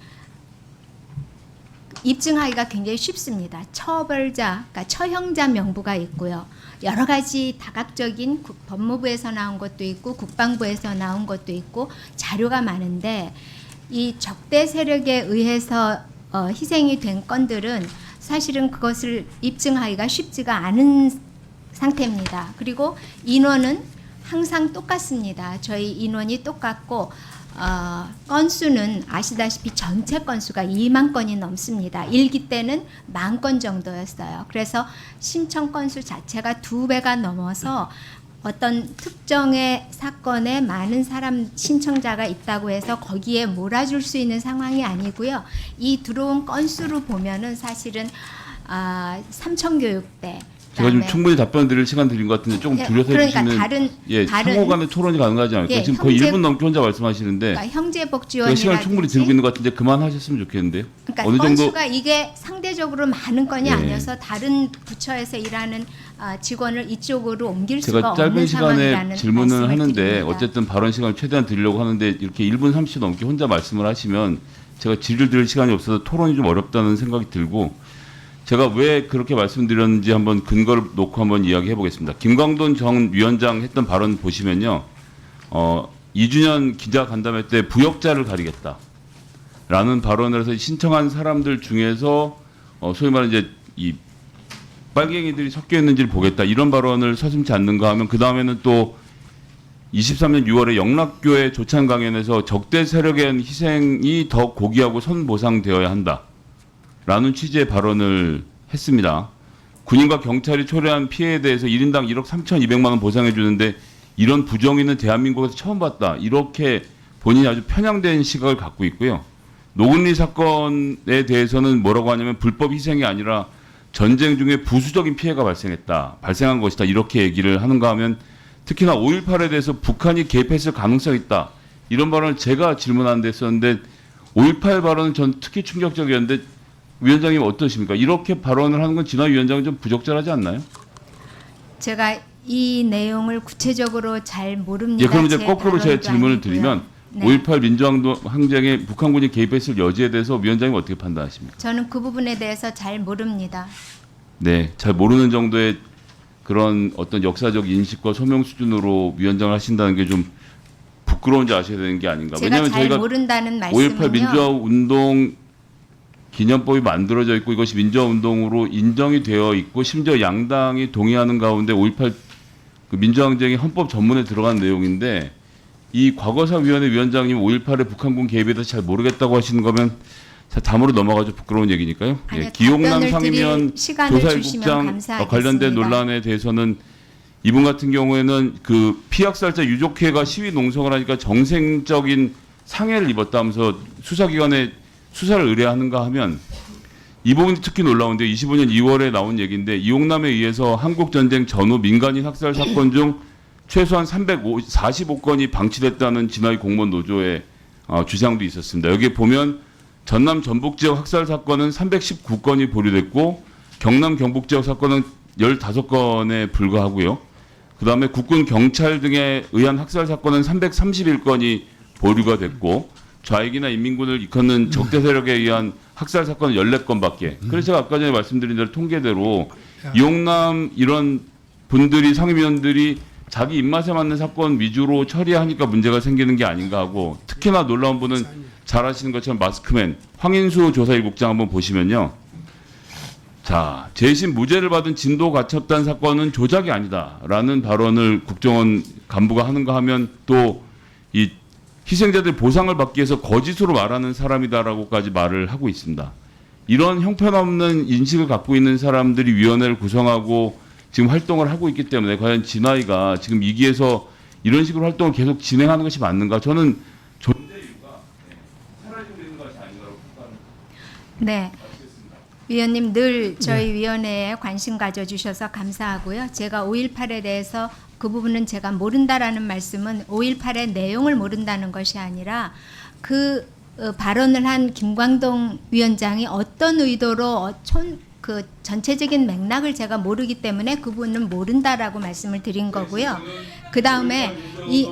S11: 입증하기가 굉장히 쉽습니다. 처벌자, 그러니까 처형자 명부가 있고요. 여러 가지 다각적인 법무부에서 나온 것도 있고 국방부에서 나온 것도 있고 자료가 많은데 이 적대 세력에 의해서 희생이 된 건들은 사실은 그것을 입증하기가 쉽지가 않은 상태입니다. 그리고 인원은 항상 똑같습니다. 저희 인원이 똑같고 건수는 아시다시피 전체 건수가 2만 건이 넘습니다. 1기 때는 1만 건 정도였어요. 그래서 신청 건수 자체가 2배가 넘어서 어떤 특정의 사건에 많은 사람 신청자가 있다고 해서 거기에 몰아줄 수 있는 상황이 아니고요. 이 들어온 건수로 보면은 사실은 3,000교육대
S10: 제가 좀 충분히 답변 드릴 시간 드린 것 같은데 조금 줄여서
S11: 그러니까
S10: 해주시면 상호 간의 토론이 가능하지 않을까요? 지금 거의 1분 넘게 혼자 말씀하시는데
S11: 그러니까
S10: 그
S11: 형제복지원이라든지
S10: 시간 충분히 들고 있는 것 같은데 그만하셨으면 좋겠는데요.
S11: 그러니까
S10: 어느 정도
S11: 건수가 이게 상대적으로 많은 건이
S10: 예.
S11: 아니어서 다른 부처에서 일하는 직원을 이쪽으로 옮길 수가
S10: 제가 짧은
S11: 없는
S10: 시간에
S11: 상황이라는
S10: 질문을
S11: 말씀을
S10: 하는데
S11: 드립니다.
S10: 어쨌든 발언 시간을 최대한 드리려고 하는데 이렇게 1분 30초 넘게 혼자 말씀을 하시면 제가 질을 드릴 시간이 없어서 토론이 좀 어렵다는 생각이 들고 제가 왜 그렇게 말씀드렸는지 한번 근거를 놓고 한번 이야기해 보겠습니다. 김광돈 전 위원장 했던 발언 보시면요. 2주년 기자간담회 때 부역자를 가리겠다라는 발언을 해서 신청한 사람들 중에서 소위 말하는 이제 이 빨갱이들이 섞여 있는지를 보겠다 이런 발언을 서슴지 않는가 하면 그 다음에는 또 23년 6월에 영락교회 조찬 강연에서 적대 세력에 의한 희생이 더 고귀하고 선보상되어야 한다라는 취지의 발언을 했습니다. 군인과 경찰이 초래한 피해에 대해서 1인당 1억 3,200만 원 보상해 주는데 이런 부정의는 대한민국에서 처음 봤다. 이렇게 본인이 아주 편향된 시각을 갖고 있고요. 노근리 사건에 대해서는 뭐라고 하냐면 불법 희생이 아니라 전쟁 중에 부수적인 피해가 발생한 것이다. 이렇게 얘기를 하는가 하면 특히나 5.18에 대해서 북한이 개입했을 가능성이 있다. 이런 발언을 제가 질문한 데 했었는데 5.18 발언은 전 특히 충격적이었는데 위원장님 어떠십니까? 이렇게 발언을 하는 건 진화 위원장은 좀 부적절하지 않나요?
S11: 제가 이 내용을 구체적으로 잘 모릅니다.
S10: 예, 그럼 이제
S11: 제
S10: 거꾸로 제
S11: 발언도
S10: 질문을
S11: 아니고요.
S10: 드리면
S11: 네.
S10: 5.18 민주항쟁에 북한군이 개입했을 여지에 대해서 위원장님 어떻게 판단하십니까?
S11: 저는 그 부분에 대해서 잘 모릅니다.
S10: 네, 잘 모르는 정도의 그런 어떤 역사적 인식과 소명 수준으로 위원장을 하신다는 게 좀 부끄러운지 아셔야 되는 게 아닌가.
S11: 제가
S10: 왜냐하면
S11: 잘
S10: 저희가
S11: 모른다는
S10: 5.18
S11: 말씀은요.
S10: 민주화운동 기념법이 만들어져 있고 이것이 민주화운동으로 인정이 되어 있고 심지어 양당이 동의하는 가운데 5.18 그 민주항쟁이 헌법 전문에 들어간 내용인데 이 과거사위원회 위원장님 5.18에 북한군 개입에 대해서 잘 모르겠다고 하시는 거면 다음으로 넘어가죠. 부끄러운 얘기니까요.
S11: 아니요,
S10: 예, 기용남
S11: 답변을
S10: 상임위원
S11: 드릴 시간을 주시면
S10: 조사일국장
S11: 감사하겠습니다.
S10: 관련된 논란에 대해서는 이분 같은 경우에는 그 피학살자 유족회가 시위 농성을 하니까 정생적인 상해를 입었다면서 수사기관에 수사를 의뢰하는가 하면 이 부분이 특히 놀라운데 25년 2월에 나온 얘기인데 이용남에 의해서 한국전쟁 전후 민간인 학살 사건 중 최소한 345건이 방치됐다는 진화위 공무원 노조의 주장도 있었습니다. 여기 보면 전남 전북 지역 학살 사건은 319건이 보류됐고 경남 경북 지역 사건은 15건에 불과하고요. 그다음에 국군 경찰 등에 의한 학살 사건은 331건이 보류가 됐고 좌익이나 인민군을 일컫는 적대 세력에 의한 학살 사건은 14건밖에. 그래서 제가 아까 전에 말씀드린 대로 통계대로 이용남 이런 분들이 상임위원들이 자기 입맛에 맞는 사건 위주로 처리하니까 문제가 생기는 게 아닌가 하고 특히나 놀라운 분은 잘 아시는 것처럼 마스크맨 황인수 조사일국장 한번 보시면요. 자, 재심 무죄를 받은 진도 가첩단 사건은 조작이 아니다라는 발언을 국정원 간부가 하는가 하면 또 이 희생자들 보상을 받기 위해서 거짓으로 말하는 사람이다라고까지 말을 하고 있습니다. 이런 형편없는 인식을 갖고 있는 사람들이 위원회를 구성하고 지금 활동을 하고 있기 때문에 과연 진화위가 지금 2기에서 이런 식으로 활동을 계속 진행하는 것이 맞는가? 저는 존재 이유가 사라지고 있는 것이 아닌가라고 생각합니다.
S11: 네. 위원님 늘 저희 위원회에 관심 가져주셔서 감사하고요. 제가 5.18에 대해서 그 부분은 제가 모른다라는 말씀은 5.18의 내용을 모른다는 것이 아니라 그 발언을 한 김광동 위원장이 어떤 의도로 그 전체적인 맥락을 제가 모르기 때문에 그 부분은 모른다라고 말씀을 드린 거고요. 그 다음에 이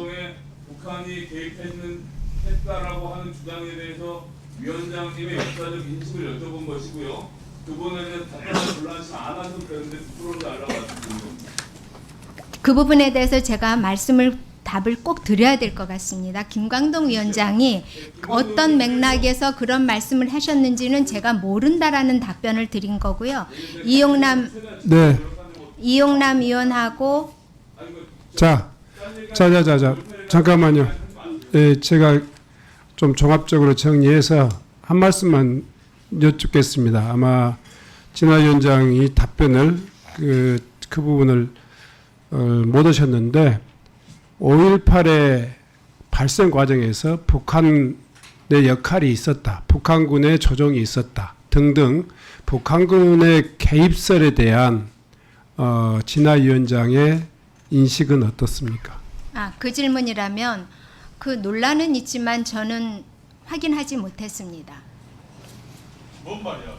S10: 북한이 개입했다라고 하는 주장에 대해서 위원장님의 역사적 인식을 여쭤본 것이고요. 그 부분에 대해서 답변을 불러하지 않아서 그런데 부끄러움이 알라고 하셨습니다.
S11: 그 부분에 대해서 제가 답을 꼭 드려야 될 것 같습니다. 김광동 위원장이 어떤 맥락에서 그런 말씀을 하셨는지는 제가 모른다라는 답변을 드린 거고요. 이용남 의원하고
S1: 잠깐만요. 예, 제가 좀 종합적으로 정리해서 한 말씀만 여쭙겠습니다. 아마 진화 위원장이 답변을 그 부분을 못 하셨는데 5.18의 발생 과정에서 북한의 역할이 있었다, 북한군의 조종이 있었다 등등 북한군의 개입설에 대한 진화 위원장의 인식은 어떻습니까?
S11: 그 질문이라면 그 논란은 있지만 저는 확인하지 못했습니다.
S10: 뭔 말이야?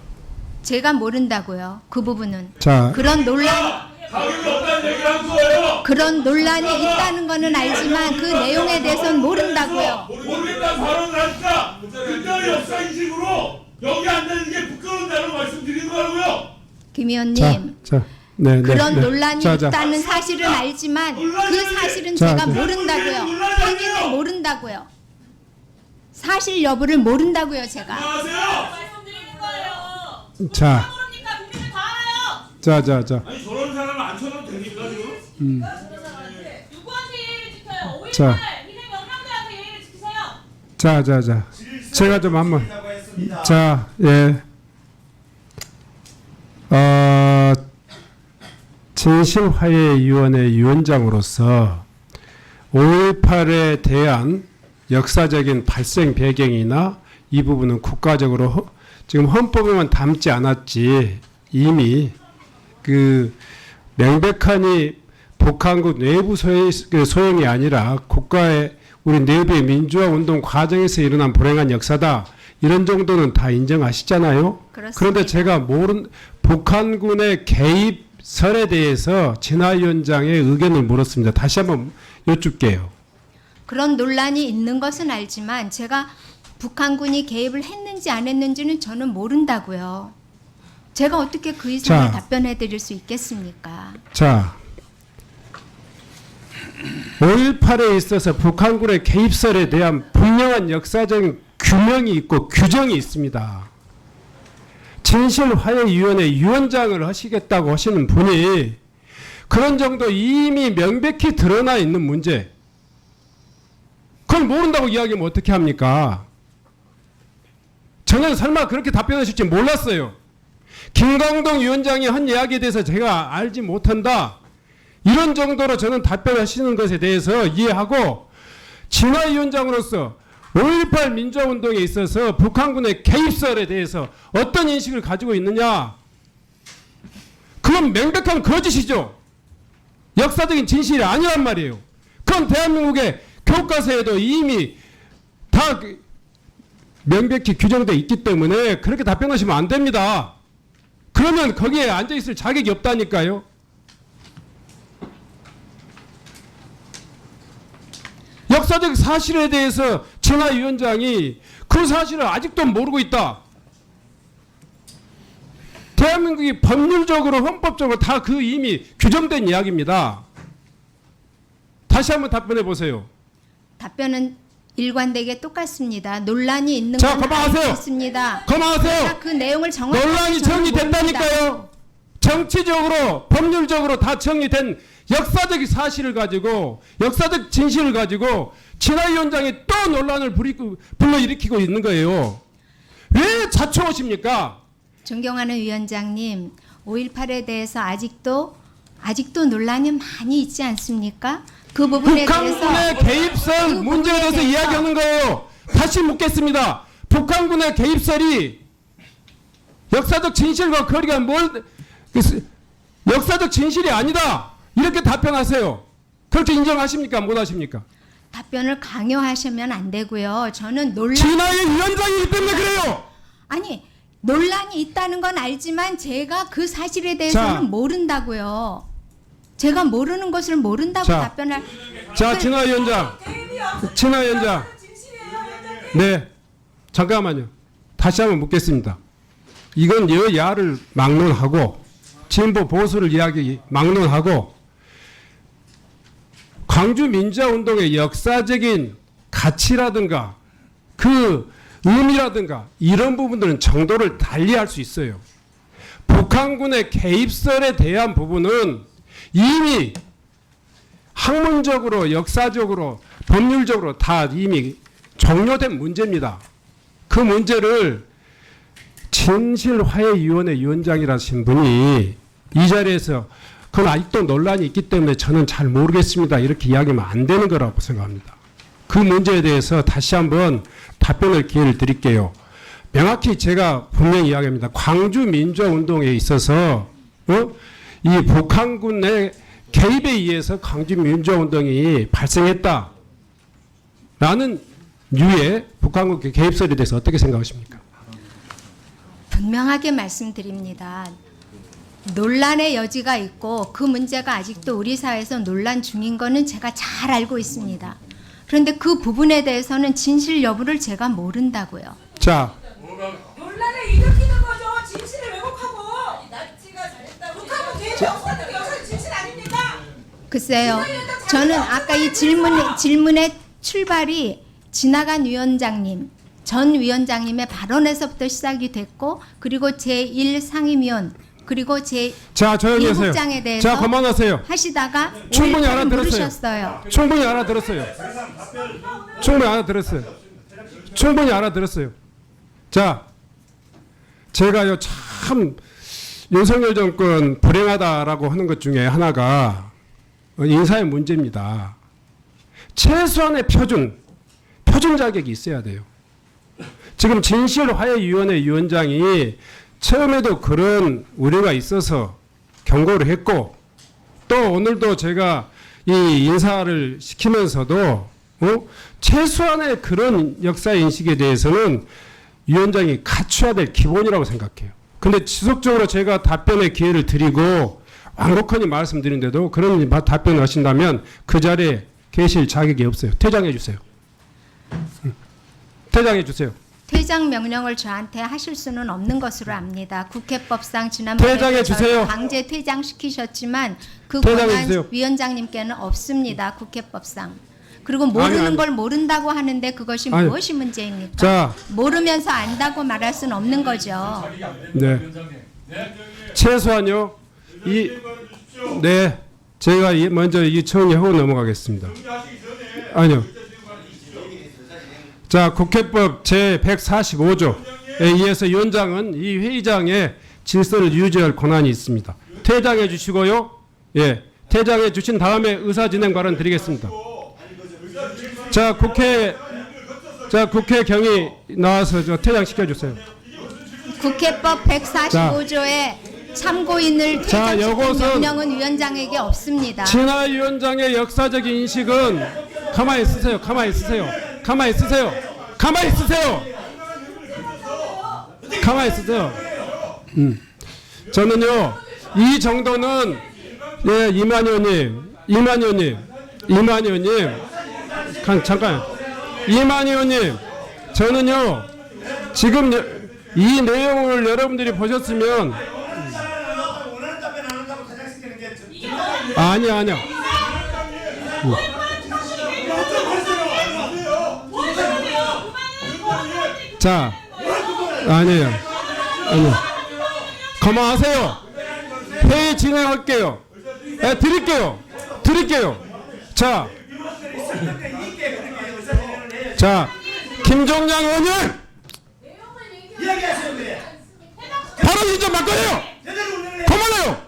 S11: 제가 모른다고요. 그 부분은.
S1: 자,
S11: 그런 논란
S10: 가격이 없다는 얘기를 한 거예요.
S11: 그런 논란이 있다는 거는 알지만 그 내용에 대해서는 모른다고요.
S10: 모르겠다는 발언을 하니까 그때의 역사 인식으로 여기 앉는 게 부끄러운다고 말씀드린 거라고요.
S11: 김 의원님. 그런 논란이 있다는 사실은 알지만 그 사실은 제가 모른다고요. 확인을 모른다고요. 사실 여부를 모른다고요, 제가.
S1: 자.
S10: 아니 저런 사람은 안 쳐도 됩니까 지금?
S5: 누구한테 예의를 지켜요? 5.18
S1: 자.
S5: 희생 영남들한테 예의를 지키세요.
S1: 제가 좀 한번. 진실화해위원회 위원장으로서 5.18에 대한 역사적인 발생 배경이나 이 부분은 국가적으로 지금 헌법에만 담지 않았지 이미 그 명백하니 북한군 내부 소용이 아니라 국가의 우리 내부의 민주화 운동 과정에서 일어난 불행한 역사다. 이런 정도는 다 인정하시잖아요.
S11: 그렇습니다.
S1: 그런데 제가 북한군의 개입설에 대해서 진화 위원장의 의견을 물었습니다. 다시 한번 여쭙게요.
S11: 그런 논란이 있는 것은 알지만 제가 북한군이 개입을 했는지 안 했는지는 저는 모른다고요. 제가 어떻게 그 이상을 답변해 드릴 수 있겠습니까?
S1: 자, 5.18에 있어서 북한군의 개입설에 대한 분명한 역사적 규명이 있고 규정이 있습니다. 진실화해위원회 위원장을 하시겠다고 하시는 분이 그런 정도 이미 명백히 드러나 있는 문제, 그걸 모른다고 이야기하면 어떻게 합니까? 저는 설마 그렇게 답변하실지 몰랐어요. 김광동 위원장이 한 이야기에 대해서 제가 알지 못한다, 이런 정도로 저는 답변하시는 것에 대해서 이해하고, 진화 위원장으로서 5.18 민주화운동에 있어서 북한군의 개입설에 대해서 어떤 인식을 가지고 있느냐, 그건 명백한 거짓이죠. 역사적인 진실이 아니란 말이에요. 그건 대한민국의 교과서에도 이미 다 명백히 규정되어 있기 때문에 그렇게 답변하시면 안 됩니다. 그러면 거기에 앉아있을 자격이 없다니까요. 역사적 사실에 대해서 진화 위원장이 그 사실을 아직도 모르고 있다. 대한민국이 법률적으로 헌법적으로 다 그 이미 규정된 이야기입니다. 다시 한번 답변해 보세요.
S11: 답변은 일관되게 똑같습니다. 논란이 있는
S1: 자,
S11: 건
S1: 그만하세요.
S11: 알고 있습니다.
S1: 그만하세요.
S11: 제가 그 내용을 정확하게
S1: 논란이 정리됐다니까요. 정치적으로 법률적으로 다 정리된 역사적 사실을 가지고, 역사적 진실을 가지고 진화 위원장이 또 논란을 불러일으키고 있는 거예요. 왜 자초하십니까?
S11: 존경하는 위원장님, 5.18에 대해서 아직도 아직도 논란이 많이 있지 않습니까? 그 부분에 대해서
S1: 북한군의 개입설
S11: 그
S1: 문제에
S11: 부분에
S1: 대해서 이야기하는 거예요. 다시 묻겠습니다. 북한군의 개입설이 역사적 진실과 거리가 역사적 진실이 아니다. 이렇게 답변하세요. 그렇게 인정하십니까? 못 하십니까?
S11: 답변을 강요하시면 안 되고요. 저는
S1: 진화의 위원장이기 때문에 그래요.
S11: 아니 논란이 있다는 건 알지만 제가 그 사실에 대해서는
S1: 자.
S11: 모른다고요. 제가 모르는 것을 모른다고
S1: 자.
S11: 답변할.
S1: 자, 진화 위원장. 진화 위원장. 네. 잠깐만요. 다시 한번 묻겠습니다. 이건 여야를 막론하고 진보 보수를 이야기 막론하고 광주 민주화운동의 역사적인 가치라든가 그 의미라든가 이런 부분들은 정도를 달리할 수 있어요. 북한군의 개입설에 대한 부분은 이미 학문적으로 역사적으로 법률적으로 다 이미 종료된 문제입니다. 그 문제를 진실화해위원회 위원장이라신 분이 이 자리에서 그건 아직도 논란이 있기 때문에 저는 잘 모르겠습니다. 이렇게 이야기하면 안 되는 거라고 생각합니다. 그 문제에 대해서 다시 한번 답변을 기회를 드릴게요. 명확히 제가 분명히 이야기합니다. 광주 민주화운동에 있어서 이 북한군의 개입에 의해서 광주 민주화운동이 발생했다라는 류의 북한군 개입설에 대해서 어떻게 생각하십니까?
S11: 분명하게 말씀드립니다. 논란의 여지가 있고 그 문제가 아직도 우리 사회에서 논란 중인 거는 제가 잘 알고 있습니다. 그런데 그 부분에 대해서는 진실 여부를 제가 모른다고요.
S1: 자,
S12: 논란을 일으키는 거죠. 진실을 왜곡하고. 북한은 개입이 없었던 게 역사적 진실 아닙니까?
S11: 글쎄요. 저는 아까 이 질문의 출발이 지나간 위원장님, 전 위원장님의 발언에서부터 시작이 됐고 그리고 제1상임위원 그리고
S1: 자, 조용히 하세요.
S11: 제1국장에 대해서
S1: 자, 그만하세요.
S11: 하시다가
S1: 충분히
S11: 오일팔을
S1: 알아들었어요.
S11: 물으셨어요.
S1: 충분히 알아들었어요. 충분히 알아들었어요. 충분히 알아들었어요. 자, 제가요 참 윤석열 정권 불행하다라고 하는 것 중에 하나가 인사의 문제입니다. 최소한의 표준 자격이 있어야 돼요. 지금 진실화해위원회 위원장이 처음에도 그런 우려가 있어서 경고를 했고 또 오늘도 제가 이 인사를 시키면서도 최소한의 그런 역사인식에 대해서는 위원장이 갖춰야 될 기본이라고 생각해요. 근데 지속적으로 제가 답변의 기회를 드리고 완곡하니 말씀드린데도 그런 답변을 하신다면 그 자리에 계실 자격이 없어요. 퇴장해 주세요. 퇴장해 주세요.
S11: 퇴장 명령을 저한테 하실 수는 없는 것으로 압니다. 국회법상 지난번에
S1: 퇴장해 주세요.
S11: 강제 퇴장시키셨지만 그
S1: 퇴장해
S11: 권한
S1: 주세요.
S11: 위원장님께는 없습니다. 국회법상. 그리고 모르는
S1: 아니.
S11: 걸 모른다고 하는데 그것이
S1: 아니.
S11: 무엇이 문제입니까?
S1: 자,
S11: 모르면서 안다고 말할 수는 없는 거죠.
S1: 네. 최소한요. 네. 제가 먼저 이 청의하고 넘어가겠습니다. 아니요. 자, 국회법 제145조에 의해서 위원장은 이 회의장의 질서를 유지할 권한이 있습니다. 퇴장해 주시고요. 예. 퇴장해 주신 다음에 의사 진행 발언 드리겠습니다. 자, 국회 경위 나와서 저 퇴장시켜 주세요.
S11: 국회법 145조에 참고인을
S1: 자,
S11: 퇴장시킨
S1: 요것은
S11: 명령은 위원장에게 없습니다.
S1: 진화 위원장의 역사적 인식은 가만히 있으세요. 가만히 있으세요. 가만히 있으세요. 가만히 있으세요. 가만히 있으세요. 저는요 이 정도는 예 이만 의원님 잠깐 이만 의원님 저는요 지금 이 내용을 여러분들이 보셨으면 아니야. 자, 아니에요. 그만하세요. 회의 진행할게요. 네, 드릴게요. 자, 김종량 의원님! 발언 좀 바꿔요! 그만해요!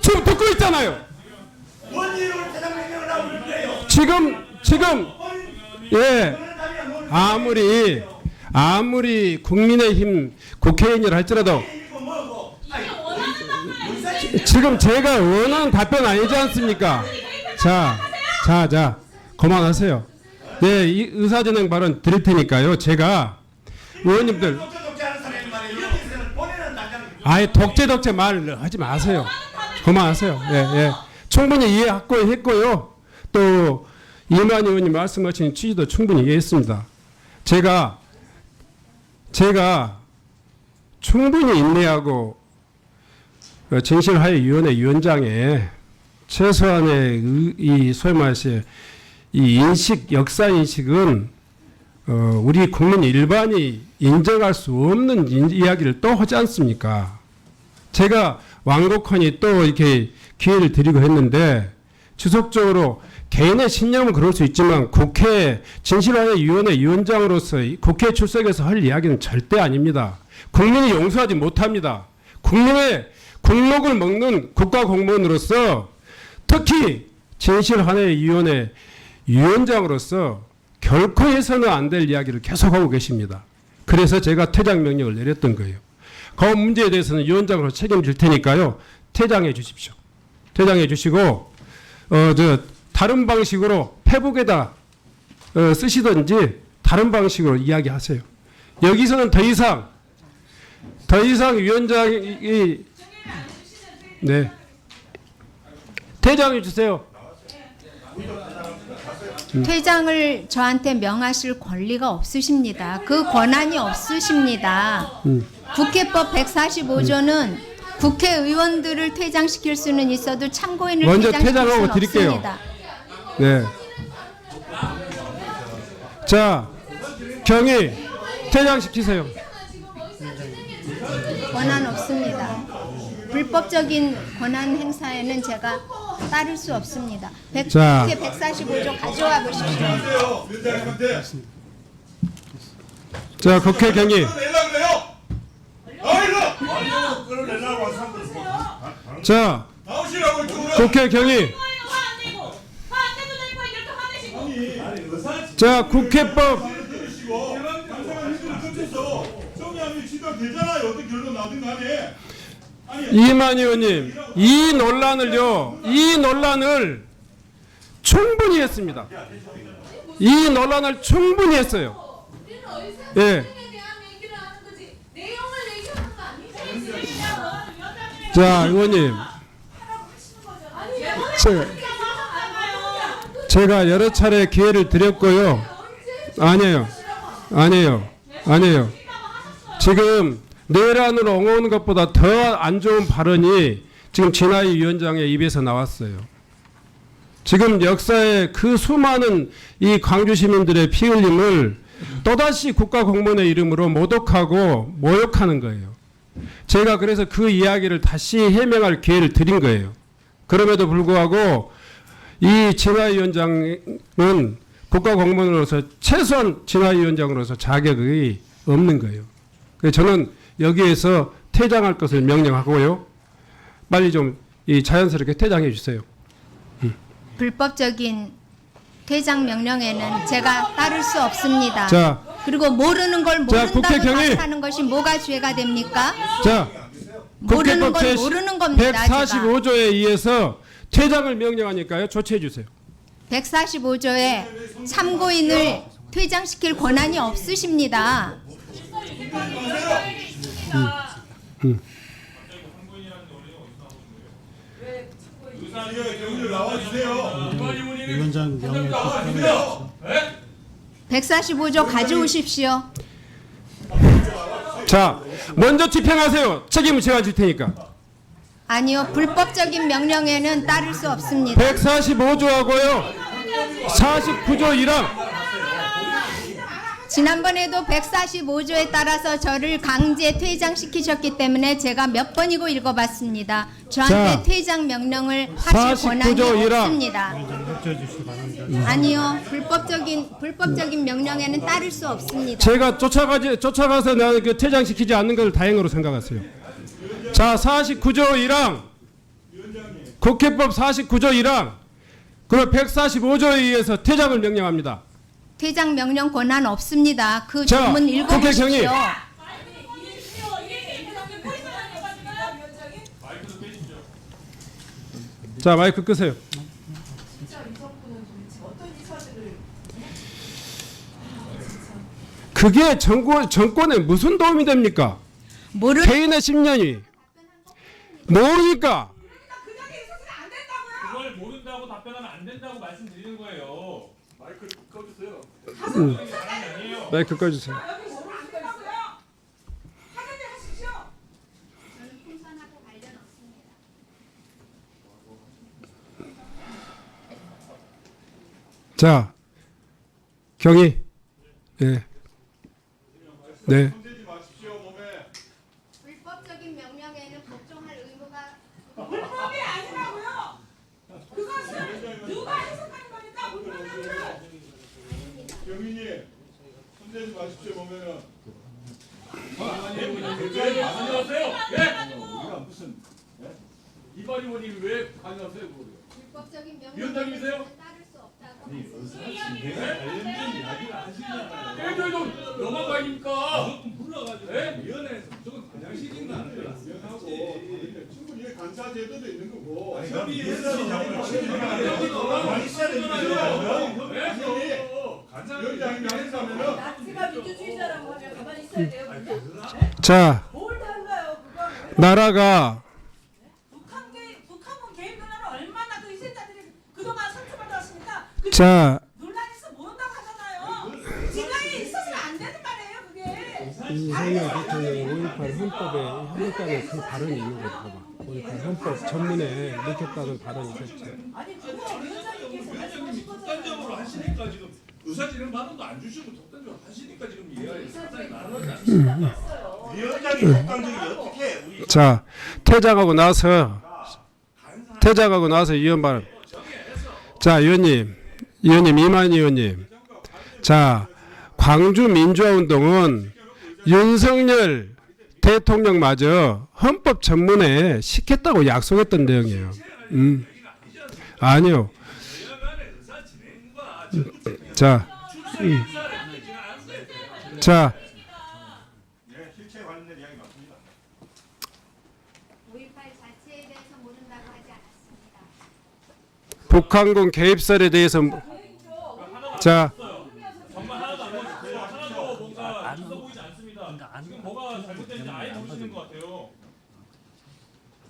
S1: 지금 듣고 있잖아요. 지금 예 아무리 국민의힘 국회의원이라 할지라도 지금 제가 원하는 답변 아니지 않습니까? 자 그만하세요. 네, 이 의사진행 발언 드릴 테니까요. 제가 의원님들 아예 독재 말 하지 마세요. 그만하세요. 예. 충분히 이해하고 했고요. 또 이만 의원님 말씀하신 취지도 충분히 이해했습니다. 제가 충분히 인내하고 진실화해위원회 위원장에 최소한의 이 소위 말해서 이 인식, 역사 인식은 우리 국민 일반이 인정할 수 없는 이야기를 또 하지 않습니까? 제가 완곡하니 또 이렇게 기회를 드리고 했는데 지속적으로 개인의 신념은 그럴 수 있지만 국회 진실화해위원회 위원장으로서 국회 출석해서 할 이야기는 절대 아닙니다. 국민이 용서하지 못합니다. 국민의 국록을 먹는 국가공무원으로서 특히 진실화해위원회 위원장으로서 결코 해서는 안 될 이야기를 계속하고 계십니다. 그래서 제가 퇴장 명령을 내렸던 거예요. 그 문제에 대해서는 위원장으로 책임질 테니까요. 퇴장해 주십시오. 퇴장해 주시고 다른 방식으로 페북에다 쓰시든지 다른 방식으로 이야기하세요. 여기서는 더 이상 위원장이 네 퇴장해 주세요.
S11: 퇴장을 저한테 명하실 권리가 없으십니다. 그 권한이 없으십니다. 국회법 145조는 국회의원들을 퇴장시킬 수는 있어도 참고인을
S1: 먼저
S11: 퇴장시킬
S1: 퇴장하고
S11: 수는
S1: 드릴게요.
S11: 없습니다.
S1: 네. 자, 경위 퇴장시키세요.
S11: 권한 없습니다. 불법적인 권한 행사에는 제가 따를 수 없습니다.
S1: 자.
S11: 국회 145조 가져와 보십시오.
S1: 자, 국회 경위. 자, 국회 경위. 자, 국회법. 이만 의원님, 이 논란을 충분히 했습니다. 이 논란을 충분히 했어요. 예. 자, 의원님. 제가 여러 차례 기회를 드렸고요. 아니에요. 지금 내란으로 옹호하는 것보다 더 안 좋은 발언이 지금 진화희 위원장의 입에서 나왔어요. 지금 역사의 그 수많은 이 광주 시민들의 피 흘림을 또다시 국가공무원의 이름으로 모독하고 모욕하는 거예요. 제가 그래서 그 이야기를 다시 해명할 기회를 드린 거예요. 그럼에도 불구하고 이 진화희 위원장은 국가공무원으로서 최소한 진화희 위원장으로서 자격이 없는 거예요. 그래서 저는 여기에서 퇴장할 것을 명령하고요. 빨리 좀 이 자연스럽게 퇴장해 주세요.
S11: 불법적인 퇴장 명령에는 제가 따를 수 없습니다.
S1: 자,
S11: 그리고 모르는 걸
S1: 자, 국회
S11: 모른다고
S1: 경위.
S11: 답하는 것이 뭐가 죄가 됩니까?
S1: 자,
S11: 모르는
S1: 국회법
S11: 걸 모르는 겁니다. 제가.
S1: 145조에 의해서 퇴장을 명령하니까요. 조치해 주세요.
S11: 145조에 참고인을 퇴장시킬 권한이 없으십니다.
S13: 위원장 명예
S11: 145조 가져오십시오.
S1: 자, 먼저 집행하세요. 책임을 제가 질 테니까.
S11: 아니요, 불법적인 명령에는 따를 수 없습니다.
S1: 145조하고요. 49조 1항.
S11: 지난번에도 145조에 따라서 저를 강제 퇴장시키셨기 때문에 제가 몇 번이고 읽어봤습니다. 저한테
S1: 자,
S11: 퇴장 명령을 하실 권한이
S1: 49조 1항.
S11: 없습니다. 아니요, 불법적인 명령에는 따를 수 없습니다.
S1: 제가 쫓아가서 나는 그 퇴장시키지 않는 걸 다행으로 생각하세요. 자, 49조 1항. 국회법 49조 1항. 그럼 145조에 의해서 퇴장을 명령합니다.
S11: 퇴장 명령 권한 없습니다. 그
S1: 자,
S11: 조문
S1: 국회 경위.
S11: 읽어보십시오.
S1: 자, 마이크 끄세요. 그게 정권에 무슨 도움이 됩니까? 개인의 심년이 모르니까.
S2: 그걸 모른다고 답변하면 안 된다고 말씀드리는 거예요. 마이크 꺼주세요.
S1: 마이크 꺼주세요. 자, 경위. 네. 네.
S11: 불법적인 명령에는 복종할 의무가
S12: 불법이 아니라고요. 그것은 누가 해석하는 거니까 불법이라고요.
S13: 경위님 손대지 마십시오. 보면은
S2: 안녕하세요. 예? 우리가 무슨 이발 의원님 왜 관여하세요?
S11: 불법적인
S2: 위원장님이세요?
S11: 명령에는 따를 수 없다고
S2: 그래도 영화가 아닙니까? 불러가지고 위원회에서 무조건 관장실인가
S13: 하고 충분히 감사 제도도 있는 거고. 위원장님이 하셨다면은
S12: 나치가 민주주의자라고 하면 가만히 있어야 돼요.
S1: 자,
S12: 뭘 다른가요? 그거
S1: 나라가
S12: 북한군 개입 논란을 얼마나 그 희생자들이 그동안 상처받아왔습니까?
S1: 자,
S12: 논란에서 모른다고 하잖아요. 진상이 있어서는 안 되는 말이에요, 그게.
S1: 이재명 대통령이 5.18 헌법에 협력하는 그 발언이 있는 거예요. 봐봐. 5.18 헌법 전문에 넣겠다는 발언이 있었죠.
S12: 아니 그거 위원장님께서 말씀하신 거잖아요.
S2: 독단적으로 하시니까 지금 의사진행 반응도 안 주시고 독단적으로 하시니까 지금 이해가 상당히 나눠지 않습니다.
S13: 위원장이 독단적이 어떻게 우리
S1: 자, 퇴장하고 나서 의원 발언. 자, 의원님 이만희 의원님. 자, 광주 민주화운동은 윤석열 대통령마저 헌법 전문에 시켰다고 약속했던 내용이에요. 아니요. 자, 자,
S11: 5.18 자체에 대해서 모른다고 하지 않았습니다.
S1: 북한군 개입설에 대해서 자,
S2: 정말 하나도 안 보이고 하나도 뭔가 있어 보이지 않습니다. 지금 뭐가 잘못된지 아예 모르시는 것 같아요.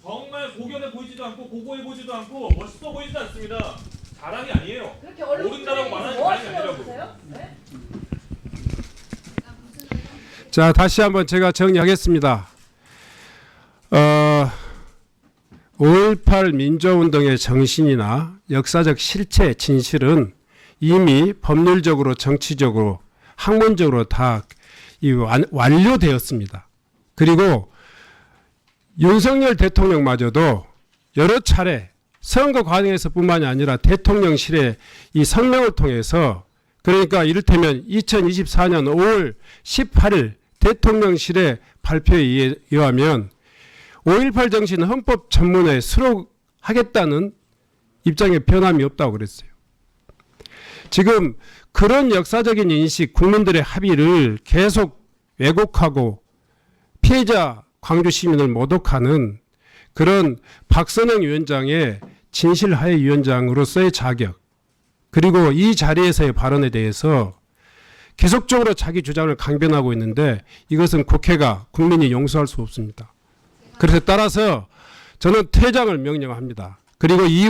S2: 정말 고견해 보이지도 않고 고고해 보이지도 않고 멋있어 보이지도 않습니다. 자랑이 아니에요.
S12: 그렇게 언론
S2: 모른다라고 말하는
S12: 뭐
S2: 자랑이 아니라고.
S12: 네?
S1: 자, 다시 한번 제가 정리하겠습니다. 5.18 민주화운동의 정신이나 역사적 실체, 진실은 이미 법률적으로, 정치적으로, 학문적으로 다 완료되었습니다. 그리고 윤석열 대통령마저도 여러 차례 선거 과정에서뿐만이 아니라 대통령실의 이 성명을 통해서, 그러니까 이를테면 2024년 5월 18일 대통령실의 발표에 의하면 5.18 정신 헌법 전문에 수록하겠다는 입장에 변함이 없다고 그랬어요. 지금 그런 역사적인 인식, 국민들의 합의를 계속 왜곡하고 피해자 광주 시민을 모독하는 그런 박선영 위원장의 진실화해위원장으로서의 자격, 그리고 이 자리에서의 발언에 대해서 계속적으로 자기 주장을 강변하고 있는데 이것은 국회가, 국민이 용서할 수 없습니다. 그래서 따라서 저는 퇴장을 명령합니다. 그리고 이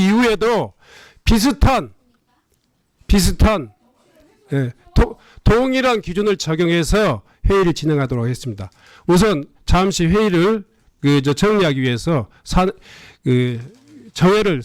S1: 이후에도 비슷한 동일한 기준을 적용해서 회의를 진행하도록 하겠습니다. 우선 잠시 회의를 정리하기 위해서 정회를